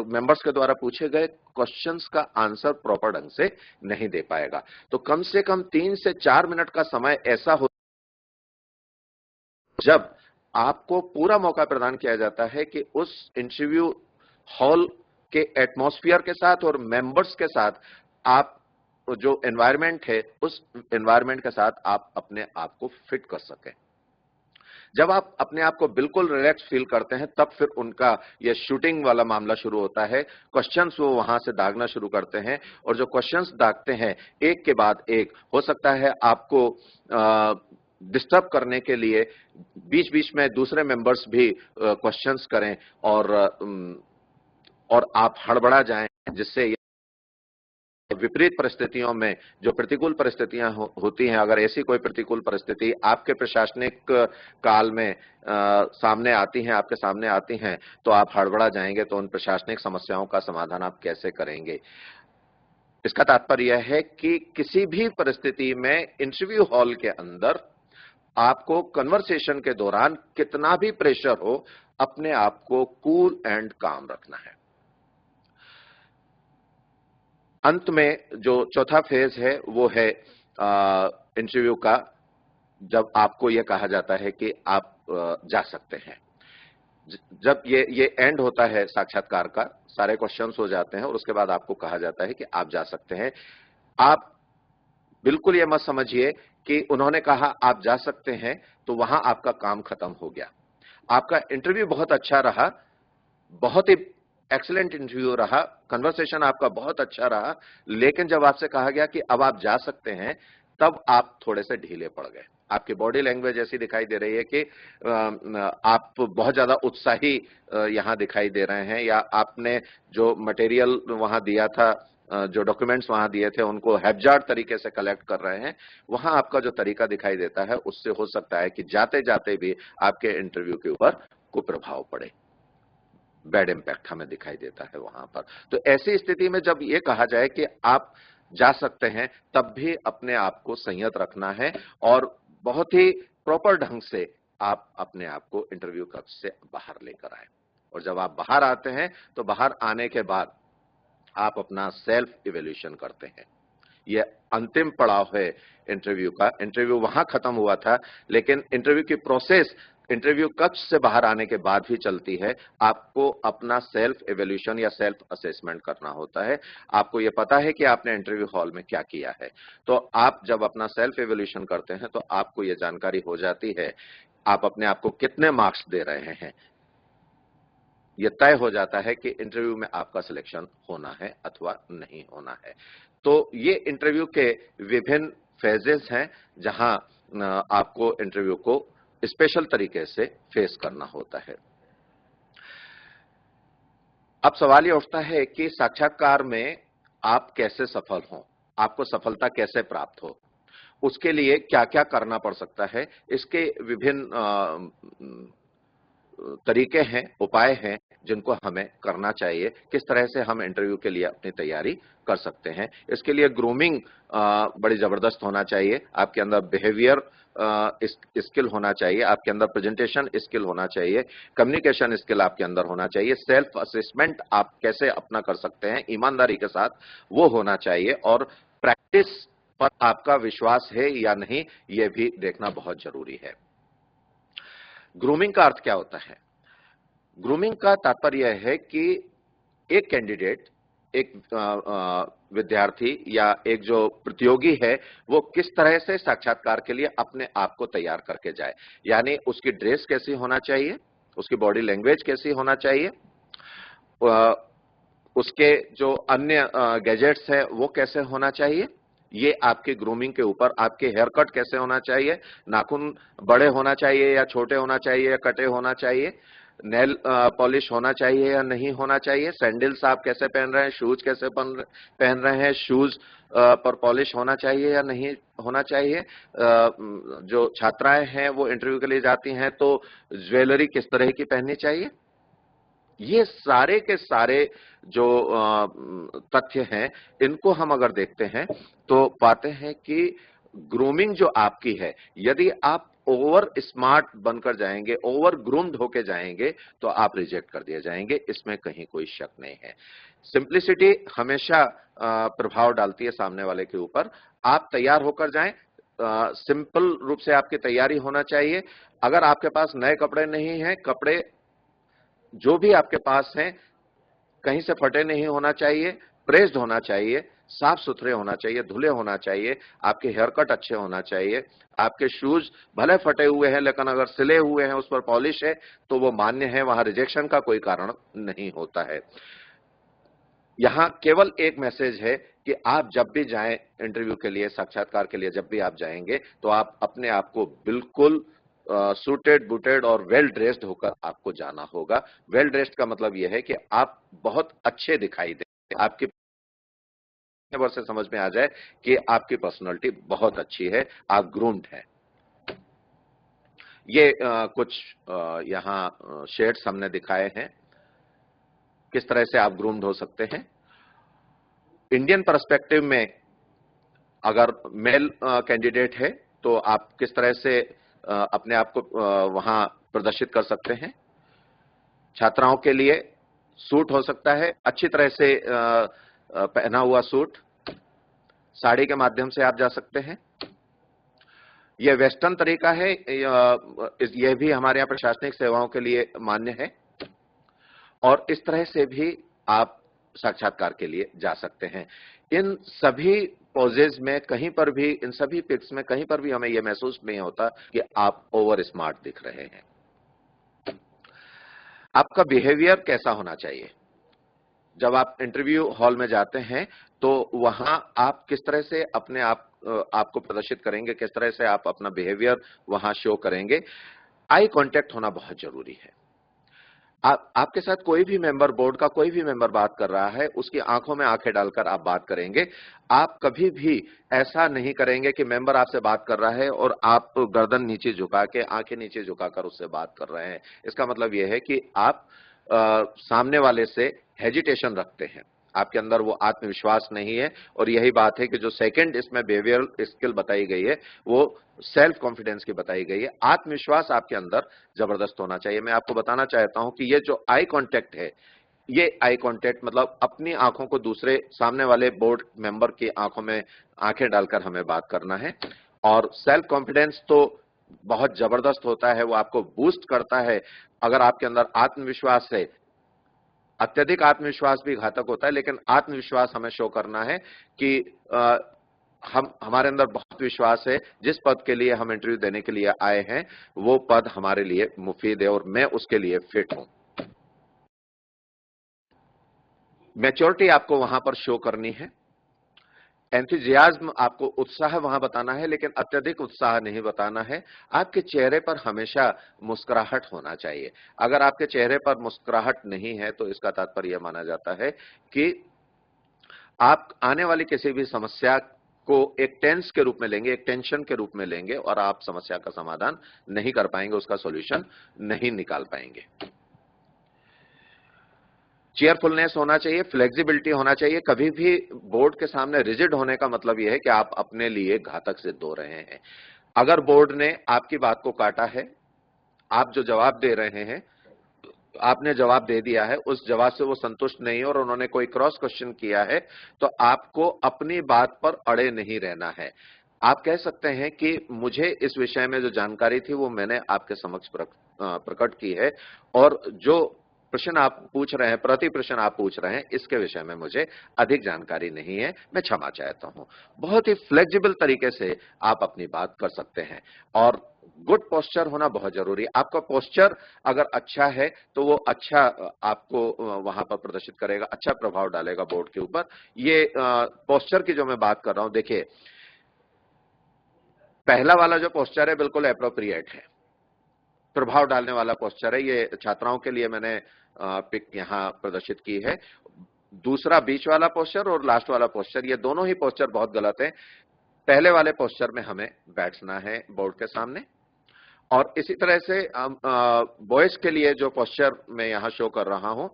मेंबर्स के द्वारा पूछे गए क्वेश्चंस का आंसर प्रॉपर ढंग से नहीं दे पाएगा। तो कम से कम 3 से 4 मिनट का समय ऐसा हो जब आपको पूरा मौका प्रदान किया जाता है कि उस इंटरव्यू हॉल के एटमॉस्फेयर के साथ और मेंबर्स के साथ आप जो एनवायरनमेंट है, उस एनवायरनमेंट के साथ आप अपने आप को फिट कर सकें। जब आप अपने आप को बिल्कुल रिलैक्स फील करते हैं, तब फिर उनका ये शूटिंग वाला मामला शुरू होता है। क्वेश्चंस वो वहां से दागना शुरू करते हैं, और जो क्वेश्चंस दागते हैं एक के बाद एक, हो सकता है आपको डिस्टर्ब करने के लिए बीच बीच में दूसरे मेंबर्स भी क्वेश्चंस करें, और आप हड़बड़ा जाएं, जिससे विपरीत परिस्थितियों में जो प्रतिकूल परिस्थितियां होती हैं, अगर ऐसी कोई प्रतिकूल परिस्थिति आपके प्रशासनिक काल में सामने आती हैं, आपके सामने आती हैं, तो आप हड़बड़ा जाएंगे। तो उन प्रशासनिक समस्याओं का समाधान आप कैसे करेंगे? इसका तात्पर्य यह है कि किसी भी परिस्थिति में इंटरव्यू हॉल के अंदर आपको कन्वर्सेशन के दौरान कितना भी प्रेशर हो, अपने आप को कूल एंड काम रखना है। अंत में जो चौथा फेज है वो है इंटरव्यू का, जब आपको यह कहा जाता है कि आप जा सकते हैं। जब ये एंड होता है साक्षात्कार का, सारे क्वेश्चंस हो जाते हैं और उसके बाद आपको कहा जाता है कि आप जा सकते हैं। आप बिल्कुल ये मत समझिए कि उन्होंने कहा आप जा सकते हैं तो वहां आपका काम खत्म हो गया। आपका इंटरव्यू बहुत अच्छा रहा, बहुत ही एक्सीलेंट इंटरव्यू रहा, कन्वर्सेशन आपका बहुत अच्छा रहा, लेकिन जब आपसे कहा गया कि अब आप जा सकते हैं, तब आप थोड़े से ढीले पड़ गए। आपकी बॉडी लैंग्वेज ऐसी दिखाई दे रही है कि आप बहुत ज्यादा उत्साही यहां दिखाई दे रहे हैं, या आपने जो मटेरियल वहां दिया था, जो डॉक्यूमेंट्स वहां दिए थे, उनको हैप्जार्ड तरीके से कलेक्ट कर रहे हैं। वहां आपका जो तरीका दिखाई देता है, उससे हो सकता है कि जाते जाते भी आपके इंटरव्यू के ऊपर कुप्रभाव पड़े, बैड इंपैक्ट हमें दिखाई देता है वहां पर। तो ऐसी स्थिति में जब ये कहा जाए कि आप जा सकते हैं, तब भी अपने आप को संयत रखना है और बहुत ही प्रॉपर ढंग से आप अपने आप को इंटरव्यू कक्ष से बाहर लेकर आए। और जब आप बाहर आते हैं तो बाहर आने के बाद आप अपना सेल्फ इवैल्यूएशन करते हैं। यह अंतिम पड़ाव है इंटरव्यू का। इंटरव्यू वहां खत्म हुआ था, लेकिन इंटरव्यू की प्रोसेस इंटरव्यू कक्ष से बाहर आने के बाद भी चलती है। आपको अपना सेल्फ इवैल्यूएशन या सेल्फ असेसमेंट करना होता है। आपको यह पता है कि आपने इंटरव्यू हॉल में क्या किया है, तो आप जब अपना सेल्फ इवैल्यूएशन करते हैं तो आपको यह जानकारी हो जाती है आप अपने आप को कितने मार्क्स दे रहे हैं। यह तय हो जाता है कि इंटरव्यू में आपका सिलेक्शन होना है अथवा नहीं होना है। तो ये इंटरव्यू के विभिन्न फेजेस हैं जहां आपको इंटरव्यू को स्पेशल तरीके से फेस करना होता है। अब सवाल ये उठता है कि साक्षात्कार में आप कैसे सफल हों, आपको सफलता कैसे प्राप्त हो, उसके लिए क्या क्या करना पड़ सकता है। इसके विभिन्न तरीके हैं, उपाय हैं जिनको हमें करना चाहिए। किस तरह से हम इंटरव्यू के लिए अपनी तैयारी कर सकते हैं। इसके लिए ग्रूमिंग बड़ी जबरदस्त होना चाहिए। आपके अंदर बिहेवियर स्किल होना चाहिए, आपके अंदर प्रेजेंटेशन स्किल होना चाहिए, कम्युनिकेशन स्किल आपके अंदर होना चाहिए, सेल्फ असेसमेंट आप कैसे अपना कर सकते हैं ईमानदारी के साथ, वो होना चाहिए, और इस पर आपका विश्वास है या नहीं, यह भी देखना बहुत जरूरी है। ग्रूमिंग का अर्थ क्या होता है? ग्रूमिंग का तात्पर्य यह है कि एक कैंडिडेट, एक विद्यार्थी या एक जो प्रतियोगी है, वो किस तरह से साक्षात्कार के लिए अपने आप को तैयार करके जाए। यानी उसकी ड्रेस कैसी होना चाहिए, उसकी बॉडी लैंग्वेज कैसी होना चाहिए, उसके जो अन्य गैजेट्स है वो कैसे होना चाहिए। ये आपके ग्रूमिंग के ऊपर, आपके हेयर कट कैसे होना चाहिए, नाखून बड़े होना चाहिए या छोटे होना चाहिए या कटे होना चाहिए, नेल पॉलिश होना चाहिए या नहीं होना चाहिए, सैंडल्स आप कैसे पहन रहे हैं, शूज कैसे पहन रहे हैं, शूज पर पॉलिश होना चाहिए या नहीं होना चाहिए। जो छात्राएं हैं वो इंटरव्यू के लिए जाती हैं तो ज्वेलरी किस तरह की पहननी चाहिए। ये सारे के सारे जो तथ्य हैं, इनको हम अगर देखते हैं तो पाते हैं कि ग्रूमिंग जो आपकी है, यदि आप ओवर स्मार्ट बनकर जाएंगे, ओवर ग्रूम्ड होके जाएंगे, तो आप रिजेक्ट कर दिए जाएंगे, इसमें कहीं कोई शक नहीं है। सिंप्लिसिटी हमेशा प्रभाव डालती है सामने वाले के ऊपर। आप तैयार होकर जाएं, सिंपल रूप से आपकी तैयारी होना चाहिए। अगर आपके पास नए कपड़े नहीं हैं, कपड़े जो भी आपके पास हैं कहीं से फटे नहीं होना चाहिए, प्रेस्ड होना चाहिए, साफ सुथरे होना चाहिए, धुले होना चाहिए, आपके हेयर कट अच्छे होना चाहिए, आपके शूज भले फटे हुए हैं लेकिन अगर सिले हुए हैं, उस पर पॉलिश है, तो वो मान्य है, वहां रिजेक्शन का कोई कारण नहीं होता है। यहां केवल एक मैसेज है कि आप जब भी जाएं इंटरव्यू के लिए, साक्षात्कार के लिए जब भी आप जाएंगे, तो आप अपने आप को बिल्कुल सूटेड बूटेड और वेल ड्रेस्ड होकर आपको जाना होगा। वेल ड्रेस्ड का मतलब यह है कि आप बहुत अच्छे दिखाई दें, आपकी वर्ड से समझ में आ जाए कि आपकी पर्सनालिटी बहुत अच्छी है, आप ग्रूम्ड हैं। ये कुछ यहां शेड्स हमने दिखाए हैं, किस तरह से आप ग्रूम्ड हो सकते हैं। इंडियन पर्सपेक्टिव में अगर मेल कैंडिडेट है तो आप किस तरह से अपने आप को वहां प्रदर्शित कर सकते हैं। छात्राओं के लिए सूट हो सकता है, अच्छी तरह से पहना हुआ सूट, साड़ी के माध्यम से आप जा सकते हैं। यह वेस्टर्न तरीका है, यह भी हमारे यहाँ प्रशासनिक सेवाओं के लिए मान्य है और इस तरह से भी आप साक्षात्कार के लिए जा सकते हैं। इन सभी पोजेज में कहीं पर भी, इन सभी पिक्स में कहीं पर भी हमें यह महसूस नहीं होता कि आप ओवर स्मार्ट दिख रहे हैं। आपका बिहेवियर कैसा होना चाहिए? जब आप इंटरव्यू हॉल में जाते हैं तो वहां आप किस तरह से अपने आपको प्रदर्शित करेंगे, किस तरह से आप अपना बिहेवियर वहां शो करेंगे। आई कांटेक्ट होना बहुत जरूरी है। आपके साथ कोई भी मेंबर, बोर्ड का कोई भी मेंबर बात कर रहा है, उसकी आंखों में आंखें डालकर आप बात करेंगे। आप कभी भी ऐसा नहीं करेंगे कि मेंबर आपसे बात कर रहा है और आप गर्दन नीचे झुका के, आंखें नीचे झुकाकर उससे बात कर रहे हैं। इसका मतलब यह है कि आप सामने वाले से हेजिटेशन रखते हैं, आपके अंदर वो आत्मविश्वास नहीं है। और यही बात है कि जो सेकंड इसमें बिहेवियरल स्किल बताई गई है वो सेल्फ कॉन्फिडेंस की बताई गई है। आत्मविश्वास आपके अंदर जबरदस्त होना चाहिए। मैं आपको बताना चाहता हूं कि ये जो आई कांटेक्ट है, ये आई कांटेक्ट मतलब अपनी आंखों को दूसरे सामने वाले बोर्ड मेंबर की आंखों में आंखें डालकर हमें बात करना है। और सेल्फ कॉन्फिडेंस तो बहुत जबरदस्त होता है, वो आपको बूस्ट करता है। अगर आपके अंदर आत्मविश्वास है, अत्यधिक आत्मविश्वास भी घातक होता है, लेकिन आत्मविश्वास हमें शो करना है कि हमारे अंदर बहुत विश्वास है, जिस पद के लिए हम इंटरव्यू देने के लिए आए हैं वो पद हमारे लिए मुफीद है और मैं उसके लिए फिट हूं। मैच्योरिटी आपको वहां पर शो करनी है। एंथुजियाज्म, आपको उत्साह वहां बताना है, लेकिन अत्यधिक उत्साह नहीं बताना है। आपके चेहरे पर हमेशा मुस्कुराहट होना चाहिए। अगर आपके चेहरे पर मुस्कुराहट नहीं है तो इसका तात्पर्य यह माना जाता है कि आप आने वाली किसी भी समस्या को एक टेंस के रूप में लेंगे, एक टेंशन के रूप में लेंगे और आप समस्या का समाधान नहीं कर पाएंगे, उसका सॉल्यूशन नहीं निकाल पाएंगे। चेयरफुलनेस होना चाहिए, फ्लेक्सिबिलिटी होना चाहिए। कभी भी बोर्ड के सामने रिजिड होने का मतलब यह है कि आप अपने लिए घातक सिद्ध हो रहे हैं। अगर बोर्ड ने आपकी बात को काटा है, आप जो जवाब दे रहे हैं आपने जवाब दे दिया है, उस जवाब से वो संतुष्ट नहीं है और उन्होंने कोई क्रॉस क्वेश्चन किया है, तो आपको अपनी बात पर अड़े नहीं रहना है। आप कह सकते हैं कि मुझे इस विषय में जो जानकारी थी वो मैंने आपके समक्ष प्रकट की है, और जो प्रश्न आप पूछ रहे हैं, प्रति प्रश्न आप पूछ रहे हैं, इसके विषय में मुझे अधिक जानकारी नहीं है, मैं क्षमा चाहता हूं। बहुत ही फ्लेक्सिबल तरीके से आप अपनी बात कर सकते हैं, और गुड पोस्चर होना बहुत जरूरी है। आपका पोस्चर अगर अच्छा है तो वो अच्छा आपको वहां पर प्रदर्शित करेगा, अच्छा प्रभाव डालेगा बोर्ड के ऊपर। ये पोस्चर की जो मैं बात कर रहा हूं, देखिए पहला वाला जो पोस्चर है बिल्कुल एप्रोप्रिएट है, प्रभाव डालने वाला पोस्चर है। ये छात्राओं के लिए मैंने पिक यहां प्रदर्शित की है। दूसरा बीच वाला पोस्चर और लास्ट वाला पोस्चर, ये दोनों ही पोस्चर बहुत गलत है। पहले वाले पोस्चर में हमें बैठना है बोर्ड के सामने, और इसी तरह से बॉयज के लिए जो पोस्चर मैं यहां शो कर रहा हूं,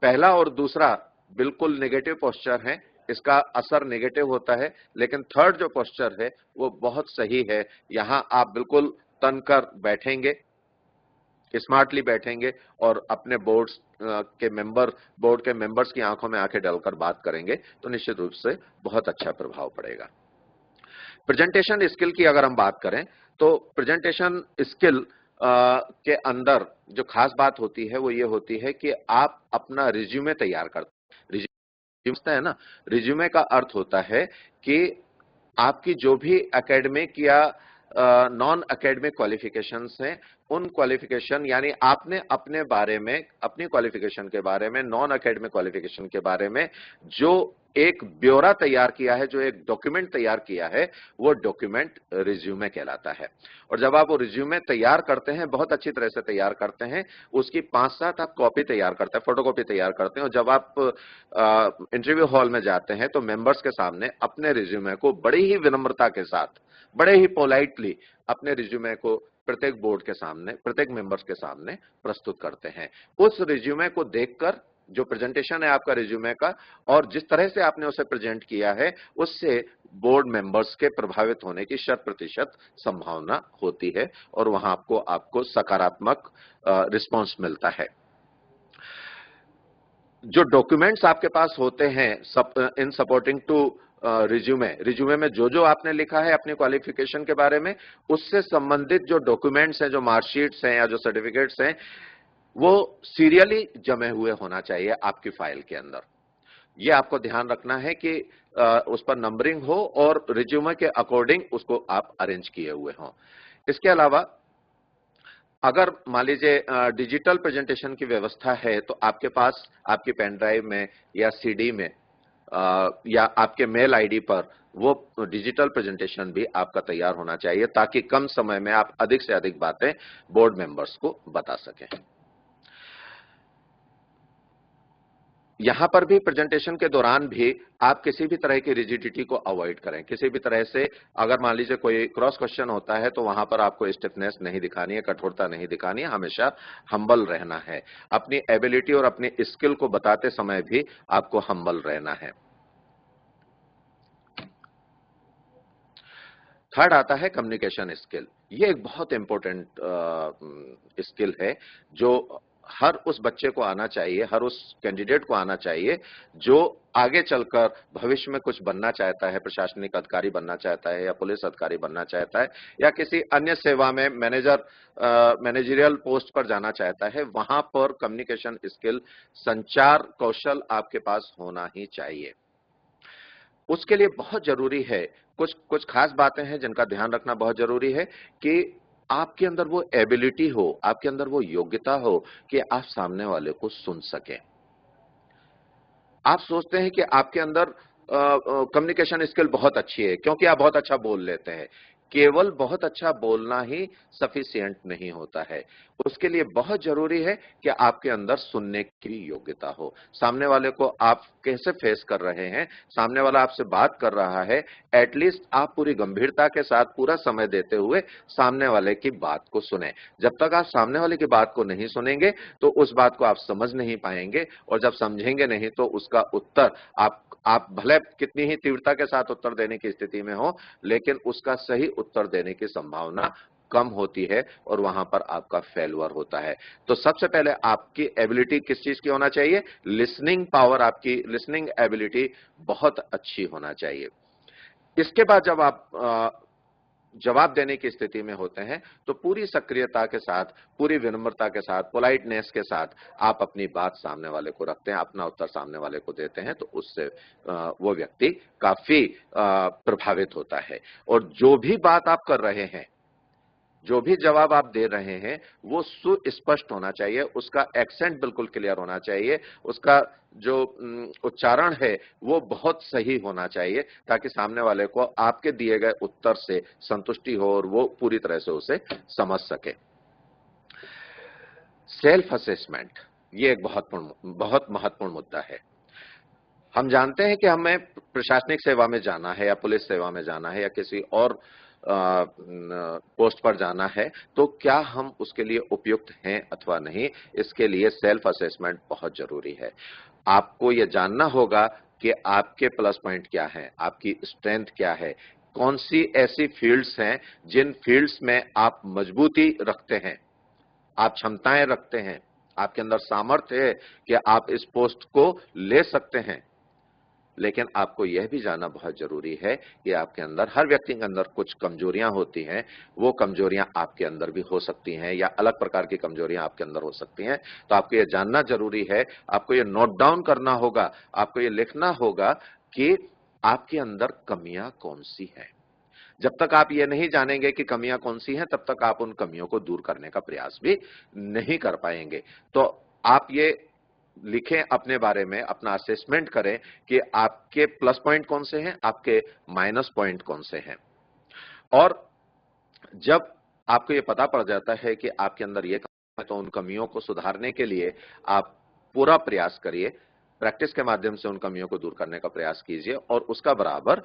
पहला और दूसरा बिल्कुल नेगेटिव पोस्चर है, इसका असर नेगेटिव होता है, लेकिन थर्ड जो पोस्चर है वो बहुत सही है। यहां आप बिल्कुल तनकर बैठेंगे, स्मार्टली बैठेंगे और अपने बोर्ड के मेंबर्स की आंखों में आंखें डालकर बात करेंगे, तो निश्चित रूप से बहुत अच्छा प्रभाव पड़ेगा। प्रेजेंटेशन स्किल की अगर हम बात करें, तो प्रेजेंटेशन स्किल के अंदर जो खास बात होती है वो ये होती है कि आप अपना रिज्यूमे तैयार करते हैं। रिज्यूमे है ना, रिज्यूमे का अर्थ होता है कि आपकी जो भी एकेडमिक या नॉन एकेडमिक क्वालिफिकेशंस हैं, उन क्वालिफिकेशन यानी आपने अपने बारे में, अपनी क्वालिफिकेशन के बारे में, नॉन एकेडमिक क्वालिफिकेशन के बारे में जो एक ब्यौरा तैयार किया है, जो एक डॉक्यूमेंट तैयार किया है, वो डॉक्यूमेंट रिज्यूमे कहलाता है। और जब आप वो रिज्यूमे तैयार करते हैं, बहुत अच्छी तरह से तैयार करते हैं, उसकी 5-7 आप कॉपी तैयार करते हैं, फोटोकॉपी तैयार करते हैं, और जब आप इंटरव्यू हॉल में जाते हैं तो मेंबर्स के सामने अपने रिज्यूमे को बड़ी ही विनम्रता के साथ, बड़े ही पोलाइटली अपने रिज्यूमे को प्रत्येक बोर्ड के सामने, प्रत्येक मेंबर्स के सामने प्रस्तुत करते हैं। उस रिज्यूमे को देखकर, जो प्रेजेंटेशन है आपका रिज्यूमे का, और जिस तरह से आपने उसे प्रेजेंट किया है, उससे बोर्ड मेंबर्स के प्रभावित होने की 100% संभावना होती है, और वहां आपको सकारात्मक रिस्पांस मिलता है। जो डॉक्यूमेंट्स आपके पास होते हैं इन सपोर्टिंग टू रिज्यूमे में जो आपने लिखा है अपनी क्वालिफिकेशन के बारे में, उससे संबंधित जो डॉक्यूमेंट्स हैं, जो मार्कशीट्स हैं या जो सर्टिफिकेट्स हैं, वो सीरियली जमे हुए होना चाहिए आपकी फाइल के अंदर। ये आपको ध्यान रखना है कि उस पर नंबरिंग हो और रिज्यूमे के अकॉर्डिंग उसको आप अरेंज किए हुए हों। इसके अलावा अगर मान लीजिए डिजिटल प्रेजेंटेशन की व्यवस्था है, तो आपके पास आपकी पेन ड्राइव में या सीडी में या आपके मेल आईडी पर वो डिजिटल प्रेजेंटेशन भी आपका तैयार होना चाहिए, ताकि कम समय में आप अधिक से अधिक बातें बोर्ड मेंबर्स को बता सकें। यहां पर भी प्रेजेंटेशन के दौरान भी आप किसी भी तरह की रिजिडिटी को अवॉइड करें। किसी भी तरह से अगर मान लीजिए कोई क्रॉस क्वेश्चन होता है, तो वहां पर आपको स्टिफनेस नहीं दिखानी है, कठोरता नहीं दिखानी है, हमेशा हम्बल रहना है। अपनी एबिलिटी और अपनी स्किल को बताते समय भी आपको हम्बल रहना है। थर्ड आता है कम्युनिकेशन स्किल। ये एक बहुत इंपॉर्टेंट स्किल है, जो हर उस बच्चे को आना चाहिए, हर उस कैंडिडेट को आना चाहिए जो आगे चलकर भविष्य में कुछ बनना चाहता है, प्रशासनिक अधिकारी बनना चाहता है या पुलिस अधिकारी बनना चाहता है या किसी अन्य सेवा में मैनेजरियल पोस्ट पर जाना चाहता है। वहां पर कम्युनिकेशन स्किल, संचार कौशल आपके पास होना ही चाहिए। उसके लिए बहुत जरूरी है, कुछ कुछ खास बातें हैं जिनका ध्यान रखना बहुत जरूरी है, कि आपके अंदर वो एबिलिटी हो, आपके अंदर वो योग्यता हो कि आप सामने वाले को सुन सकें। आप सोचते हैं कि आपके अंदर कम्युनिकेशन स्किल बहुत अच्छी है क्योंकि आप बहुत अच्छा बोल लेते हैं। केवल बहुत अच्छा बोलना ही सफिशिएंट नहीं होता है, उसके लिए बहुत जरूरी है कि आपके अंदर सुनने की योग्यता हो। सामने वाले को आप कैसे फेस कर रहे हैं, सामने वाला आपसे बात कर रहा है, एटलीस्ट आप पूरी गंभीरता के साथ पूरा समय देते हुए सामने वाले की बात को सुने। जब तक आप सामने वाले की बात को नहीं सुनेंगे तो उस बात को आप समझ नहीं पाएंगे, और जब समझेंगे नहीं तो उसका उत्तर आप भले कितनी ही तीव्रता के साथ उत्तर देने की स्थिति में हो, लेकिन उसका सही उत्तर देने की संभावना कम होती है और वहां पर आपका फेल्यूर होता है। तो सबसे पहले आपकी एबिलिटी किस चीज की होना चाहिए? लिसनिंग पावर, आपकी लिसनिंग एबिलिटी बहुत अच्छी होना चाहिए। इसके बाद जब आप जवाब देने की स्थिति में होते हैं तो पूरी सक्रियता के साथ, पूरी विनम्रता के साथ, पोलाइटनेस के साथ आप अपनी बात सामने वाले को रखते हैं, अपना उत्तर सामने वाले को देते हैं, तो उससे वो व्यक्ति काफी प्रभावित होता है। और जो भी बात आप कर रहे हैं, जो भी जवाब आप दे रहे हैं, वो सुस्पष्ट होना चाहिए, उसका एक्सेंट बिल्कुल क्लियर होना चाहिए, उसका जो उच्चारण है वो बहुत सही होना चाहिए, ताकि सामने वाले को आपके दिए गए उत्तर से संतुष्टि हो और वो पूरी तरह से उसे समझ सके। सेल्फ असेसमेंट, ये एक बहुत महत्वपूर्ण मुद्दा है। हम जानते हैं कि हमें प्रशासनिक सेवा में जाना है या पुलिस सेवा में जाना है या किसी और पोस्ट पर जाना है, तो क्या हम उसके लिए उपयुक्त हैं अथवा नहीं, इसके लिए सेल्फ असेसमेंट बहुत जरूरी है। आपको यह जानना होगा कि आपके प्लस पॉइंट क्या हैं, आपकी स्ट्रेंथ क्या है, कौन सी ऐसी फील्ड्स हैं जिन फील्ड्स में आप मजबूती रखते हैं, आप क्षमताएं रखते हैं, आपके अंदर सामर्थ्य है कि आप इस पोस्ट को ले सकते हैं। लेकिन आपको यह भी जानना बहुत जरूरी है कि आपके अंदर, हर व्यक्ति के अंदर कुछ कमजोरियां होती हैं, वो कमजोरियां आपके अंदर भी हो सकती हैं या अलग प्रकार की कमजोरियां आपके अंदर हो सकती हैं। तो आपको यह जानना जरूरी है, आपको यह नोट डाउन करना होगा, आपको यह लिखना होगा कि आपके अंदर कमियां कौन सी हैं। जब तक आप ये नहीं जानेंगे कि कमियां कौन सी हैं, तब तक आप उन कमियों को दूर करने का प्रयास भी नहीं कर पाएंगे। तो आप ये लिखें अपने बारे में, अपना असेसमेंट करें कि आपके प्लस पॉइंट कौन से हैं, आपके माइनस पॉइंट कौन से हैं। और जब आपको ये पता पड़ जाता है कि आपके अंदर ये कमी है, तो उन कमियों को सुधारने के लिए आप पूरा प्रयास करिए, प्रैक्टिस के माध्यम से उन कमियों को दूर करने का प्रयास कीजिए और उसका बराबर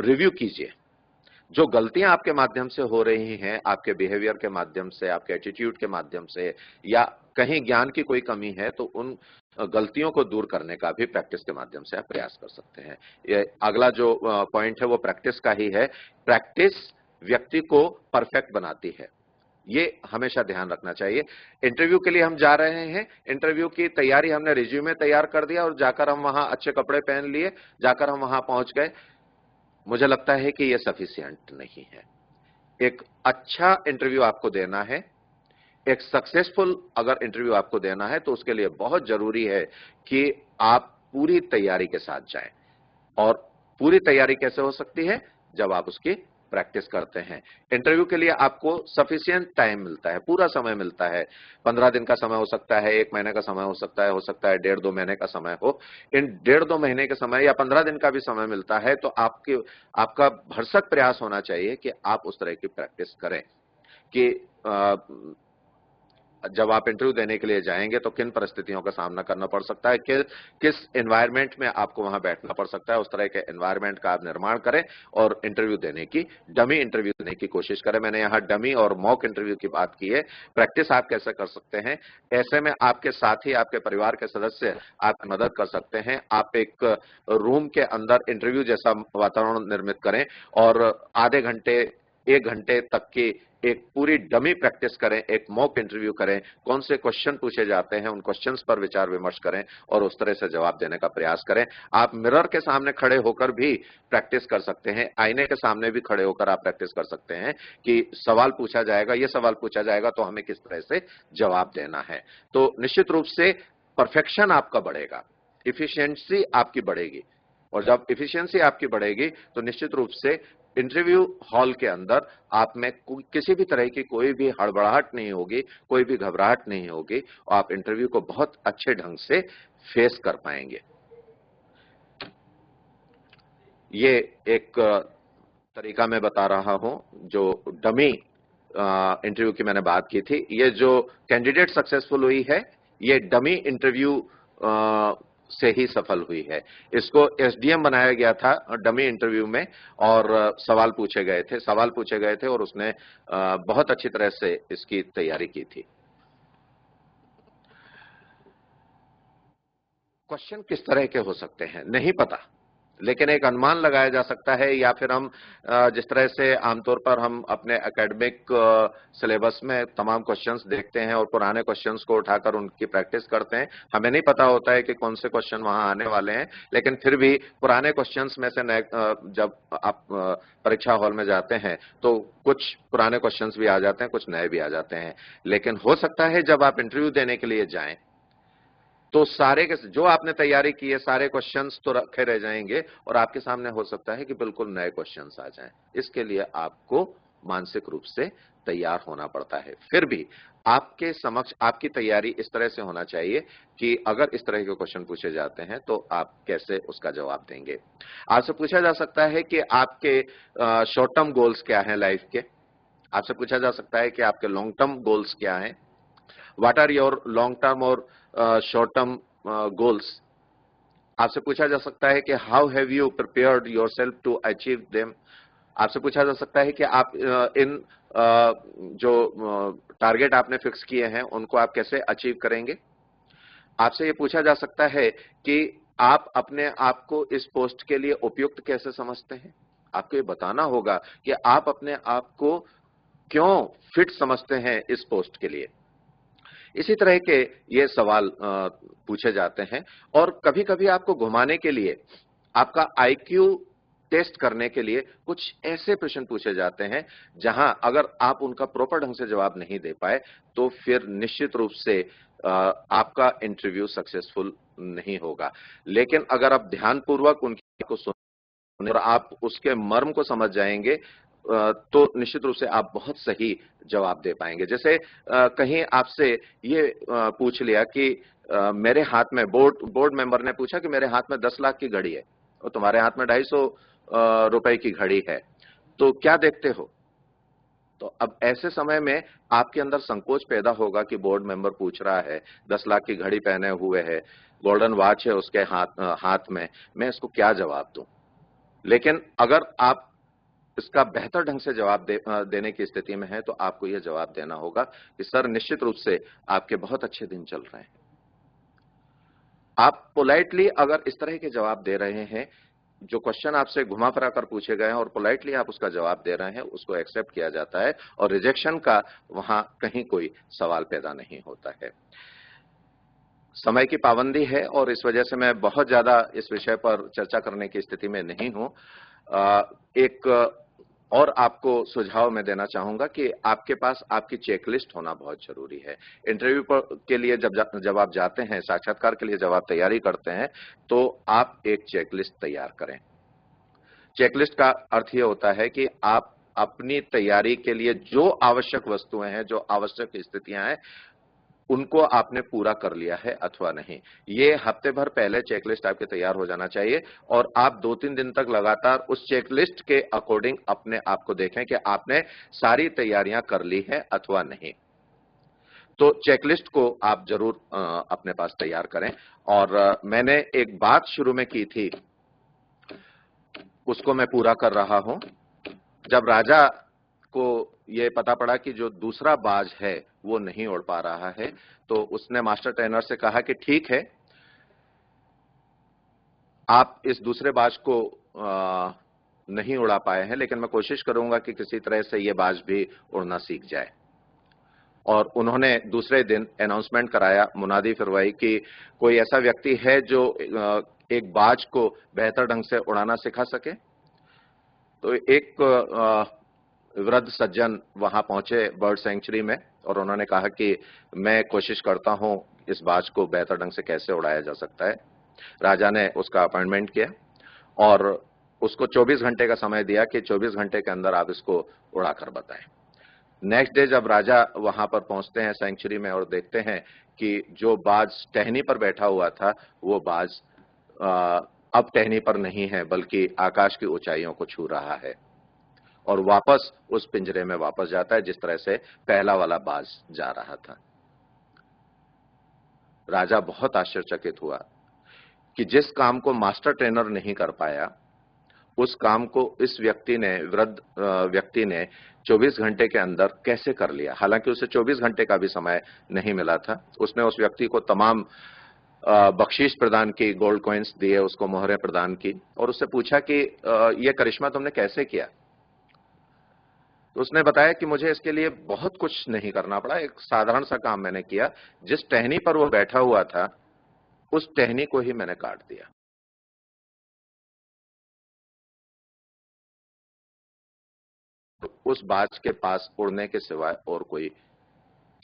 रिव्यू कीजिए। जो गलतियां आपके माध्यम से हो रही हैं, आपके बिहेवियर के माध्यम से, आपके एटीट्यूड के माध्यम से, या कहीं ज्ञान की कोई कमी है, तो उन गलतियों को दूर करने का भी प्रैक्टिस के माध्यम से आप प्रयास कर सकते हैं। ये अगला जो पॉइंट है वो प्रैक्टिस का ही है। प्रैक्टिस व्यक्ति को परफेक्ट बनाती है, ये हमेशा ध्यान रखना चाहिए। इंटरव्यू के लिए हम जा रहे हैं, इंटरव्यू की तैयारी, हमने रिज्यूमे तैयार कर दिया और जाकर हम वहां अच्छे कपड़े पहन लिए, जाकर हम वहां पहुंच गए, मुझे लगता है कि यह सफिशिएंट नहीं है। एक अच्छा इंटरव्यू आपको देना है, एक सक्सेसफुल अगर इंटरव्यू आपको देना है, तो उसके लिए बहुत जरूरी है कि आप पूरी तैयारी के साथ जाएं। और पूरी तैयारी कैसे हो सकती है? जब आप उसकी प्रैक्टिस करते हैं। इंटरव्यू के लिए आपको सफिशिएंट टाइम मिलता है, पूरा समय मिलता है। 15 दिन का समय हो सकता है, 1 महीने का समय हो सकता है 1.5-2 महीने का समय हो। इन 1.5-2 महीने के समय या 15 दिन का भी समय मिलता है, तो आपका भरसक प्रयास होना चाहिए कि आप उस तरह की प्रैक्टिस करें कि जब आप इंटरव्यू देने के लिए जाएंगे तो किन परिस्थितियों का सामना करना पड़ सकता है, किस एनवायरनमेंट में आपको वहां बैठना पड़ सकता है, उस तरह के एनवायरनमेंट का आप निर्माण करें और इंटरव्यू देने की, डमी इंटरव्यू देने की कोशिश करें। मैंने यहां डमी और मॉक इंटरव्यू की बात की है। प्रैक्टिस आप कैसे कर सकते हैं? ऐसे में आपके साथी, आपके परिवार के सदस्य आपकी मदद कर सकते हैं। आप एक रूम के अंदर इंटरव्यू जैसा वातावरण निर्मित करें और आधे घंटे, 1 घंटे तक की एक पूरी डमी प्रैक्टिस करें, एक मॉक इंटरव्यू करें, कौन से क्वेश्चन पूछे जाते हैं, उन क्वेश्चंस पर विचार विमर्श करें और उस तरह से जवाब देने का प्रयास करें। आप मिरर के सामने खड़े होकर भी प्रैक्टिस कर सकते हैं, आईने के सामने भी खड़े होकर आप प्रैक्टिस कर सकते हैं कि सवाल पूछा जाएगा, ये सवाल पूछा जाएगा तो हमें किस तरह से जवाब देना है। तो निश्चित रूप से परफेक्शन आपका बढ़ेगा, इफिशियंसी आपकी बढ़ेगी, और जब इफिशियंसी आपकी बढ़ेगी तो निश्चित रूप से इंटरव्यू हॉल के अंदर आप में किसी भी तरह की कोई भी हड़बड़ाहट नहीं होगी, कोई भी घबराहट नहीं होगी, और आप इंटरव्यू को बहुत अच्छे ढंग से फेस कर पाएंगे। ये एक तरीका मैं बता रहा हूं, जो डमी इंटरव्यू की मैंने बात की थी। ये जो कैंडिडेट सक्सेसफुल हुई है, ये डमी इंटरव्यू से ही सफल हुई है। इसको एसडीएम बनाया गया था डमी इंटरव्यू में, और सवाल पूछे गए थे और उसने बहुत अच्छी तरह से इसकी तैयारी की थी। क्वेश्चन किस तरह के हो सकते हैं नहीं पता, लेकिन एक अनुमान लगाया जा सकता है, या फिर हम जिस तरह से आमतौर पर हम अपने एकेडमिक सिलेबस में तमाम क्वेश्चंस देखते हैं और पुराने क्वेश्चंस को उठाकर उनकी प्रैक्टिस करते हैं, हमें नहीं पता होता है कि कौन से क्वेश्चन वहां आने वाले हैं, लेकिन फिर भी पुराने क्वेश्चंस में से नए जब आप परीक्षा हॉल में जाते हैं तो कुछ पुराने क्वेश्चंस भी आ जाते हैं, कुछ नए भी आ जाते हैं। लेकिन हो सकता है जब आप इंटरव्यू देने के लिए जाएं तो सारे के जो आपने तैयारी की है सारे क्वेश्चंस तो रखे रह जाएंगे और आपके सामने हो सकता है कि बिल्कुल नए क्वेश्चंस आ जाएं। इसके लिए आपको मानसिक रूप से तैयार होना पड़ता है। फिर भी आपके समक्ष आपकी तैयारी इस तरह से होना चाहिए कि अगर इस तरह के क्वेश्चन पूछे जाते हैं तो आप कैसे उसका जवाब देंगे। आपसे पूछा जा सकता है कि आपके शॉर्ट टर्म गोल्स क्या हैं लाइफ के। आपसे पूछा जा सकता है कि आपके लॉन्ग टर्म गोल्स क्या हैं। What are your long term और शॉर्ट टर्म गोल्स। आपसे पूछा जा सकता है कि how have you prepared yourself to achieve them. आपसे पूछा जा सकता है कि आप इन जो टारगेट आपने फिक्स किए हैं उनको आप कैसे अचीव करेंगे। आपसे ये पूछा जा सकता है कि आप अपने आप को इस पोस्ट के लिए उपयुक्त कैसे समझते हैं। आपको ये बताना होगा कि आप अपने आप को क्यों फिट समझते हैं इस पोस्ट के लिए। इसी तरह के ये सवाल पूछे जाते हैं और कभी कभी आपको घुमाने के लिए, आपका आईक्यू टेस्ट करने के लिए कुछ ऐसे प्रश्न पूछे जाते हैं जहां अगर आप उनका प्रॉपर ढंग से जवाब नहीं दे पाए तो फिर निश्चित रूप से आपका इंटरव्यू सक्सेसफुल नहीं होगा। लेकिन अगर आप ध्यानपूर्वक उनकी को सुने और आप उसके मर्म को समझ जाएंगे तो निश्चित रूप से आप बहुत सही जवाब दे पाएंगे। जैसे कहीं आपसे ये पूछ लिया कि मेरे हाथ में बोर्ड मेंबर ने पूछा कि मेरे हाथ में 10 लाख की घड़ी है और तुम्हारे हाथ में 250 रुपए की घड़ी है, तो क्या देखते हो। तो अब ऐसे समय में आपके अंदर संकोच पैदा होगा कि बोर्ड मेंबर पूछ रहा है, 10 लाख की घड़ी पहने हुए है, गोल्डन वॉच है उसके हाथ में, मैं इसको क्या जवाब दूं। लेकिन अगर आप इसका बेहतर ढंग से जवाब देने की स्थिति में है तो आपको यह जवाब देना होगा कि सर निश्चित रूप से आपके बहुत अच्छे दिन चल रहे हैं। आप पोलाइटली अगर इस तरह के जवाब दे रहे हैं, जो क्वेश्चन आपसे घुमा फिरा कर पूछे गए हैं और पोलाइटली आप उसका जवाब दे रहे हैं, उसको एक्सेप्ट किया जाता है और रिजेक्शन का वहां कहीं कोई सवाल पैदा नहीं होता है। समय की पाबंदी है और इस वजह से मैं बहुत ज्यादा इस विषय पर चर्चा करने की स्थिति में नहीं हूं। एक और आपको सुझाव मैं देना चाहूंगा कि आपके पास आपकी चेकलिस्ट होना बहुत जरूरी है। इंटरव्यू के लिए जब आप जाते हैं, साक्षात्कार के लिए जब आप तैयारी करते हैं तो आप एक चेकलिस्ट तैयार करें। चेकलिस्ट का अर्थ यह होता है कि आप अपनी तैयारी के लिए जो आवश्यक वस्तुएं हैं, जो आवश्यक स्थितियां हैं, उनको आपने पूरा कर लिया है अथवा नहीं। ये हफ्ते भर पहले चेकलिस्ट आपके तैयार हो जाना चाहिए और आप 2-3 दिन तक लगातार उस चेकलिस्ट के अकॉर्डिंग अपने आप को देखें कि आपने सारी तैयारियां कर ली हैं अथवा नहीं। तो चेकलिस्ट को आप जरूर अपने पास तैयार करें। और मैंने एक बात शुरू में की थी, उसको मैं पूरा कर रहा हूं। जब राजा को ये पता पड़ा कि जो दूसरा बाज है वो नहीं उड़ पा रहा है, तो उसने मास्टर ट्रेनर से कहा कि ठीक है, आप इस दूसरे बाज को नहीं उड़ा पाए हैं, लेकिन मैं कोशिश करूंगा कि किसी तरह से ये बाज भी उड़ना सीख जाए। और उन्होंने दूसरे दिन अनाउंसमेंट कराया, मुनादी फिरवाई कि कोई ऐसा व्यक्ति है जो एक बाज को बेहतर ढंग से उड़ाना सिखा सके। तो एक वृद्ध सज्जन वहां पहुंचे बर्ड सेंचुरी में और उन्होंने कहा कि मैं कोशिश करता हूं इस बाज को बेहतर ढंग से कैसे उड़ाया जा सकता है। राजा ने उसका अपॉइंटमेंट किया और उसको 24 घंटे का समय दिया कि 24 घंटे के अंदर आप इसको उड़ाकर बताएं। नेक्स्ट डे जब राजा वहां पर पहुंचते हैं सेंचुरी में और देखते हैं कि जो बाज टहनी पर बैठा हुआ था वो बाज अब टहनी पर नहीं है बल्कि आकाश की ऊंचाइयों को छू रहा है और वापस उस पिंजरे में वापस जाता है जिस तरह से पहला वाला बाज जा रहा था। राजा बहुत आश्चर्यचकित हुआ कि जिस काम को मास्टर ट्रेनर नहीं कर पाया, उस काम को इस व्यक्ति ने, वृद्ध व्यक्ति ने 24 घंटे के अंदर कैसे कर लिया। हालांकि उसे 24 घंटे का भी समय नहीं मिला था। उसने उस व्यक्ति को तमाम बख्शीश प्रदान की, गोल्ड कॉइन्स दिए, उसको मोहरें प्रदान की और उससे पूछा कि ये करिश्मा तुमने कैसे किया? तो उसने बताया कि मुझे इसके लिए बहुत कुछ नहीं करना पड़ा, एक साधारण सा काम मैंने किया। जिस टहनी पर वो बैठा हुआ था, उस टहनी को ही मैंने काट दिया। तो उस बाज के पास उड़ने के सिवाय और कोई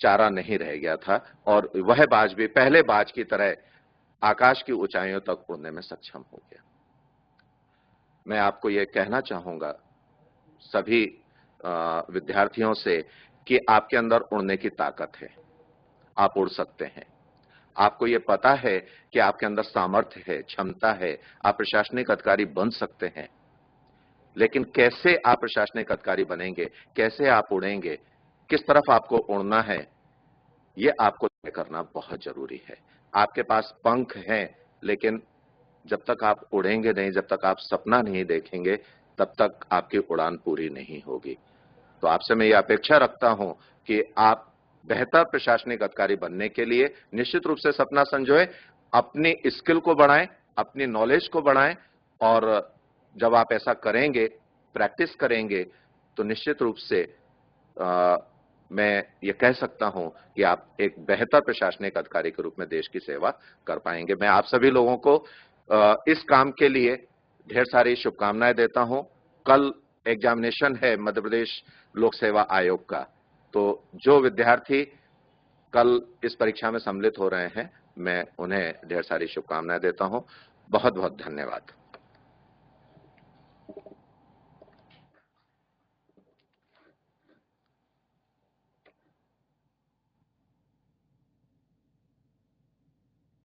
चारा नहीं रह गया था और वह बाज भी पहले बाज की तरह आकाश की ऊंचाइयों तक उड़ने में सक्षम हो गया। मैं आपको यह कहना चाहूंगा सभी विद्यार्थियों से कि आपके अंदर उड़ने की ताकत है, आप उड़ सकते हैं। आपको यह पता है कि आपके अंदर सामर्थ्य है, क्षमता है, आप प्रशासनिक अधिकारी बन सकते हैं। लेकिन कैसे आप प्रशासनिक अधिकारी बनेंगे, कैसे आप उड़ेंगे, किस तरफ आपको उड़ना है, यह आपको तय करना बहुत जरूरी है। आपके पास पंख हैं, लेकिन जब तक आप उड़ेंगे नहीं, जब तक आप सपना नहीं देखेंगे, तब तक आपकी उड़ान पूरी नहीं होगी। तो आपसे मैं ये अपेक्षा रखता हूं कि आप बेहतर प्रशासनिक अधिकारी बनने के लिए निश्चित रूप से सपना संजोए, अपनी स्किल को बढ़ाएं, अपनी नॉलेज को बढ़ाएं और जब आप ऐसा करेंगे, प्रैक्टिस करेंगे, तो निश्चित रूप से मैं ये कह सकता हूं कि आप एक बेहतर प्रशासनिक अधिकारी के रूप में देश की सेवा कर पाएंगे। मैं आप सभी लोगों को इस काम के लिए ढेर सारी शुभकामनाएं देता हूं। कल एग्जामिनेशन है मध्य प्रदेश लोक सेवा आयोग का, तो जो विद्यार्थी कल इस परीक्षा में सम्मिलित हो रहे हैं, मैं उन्हें ढेर सारी शुभकामनाएं देता हूं। बहुत बहुत धन्यवाद।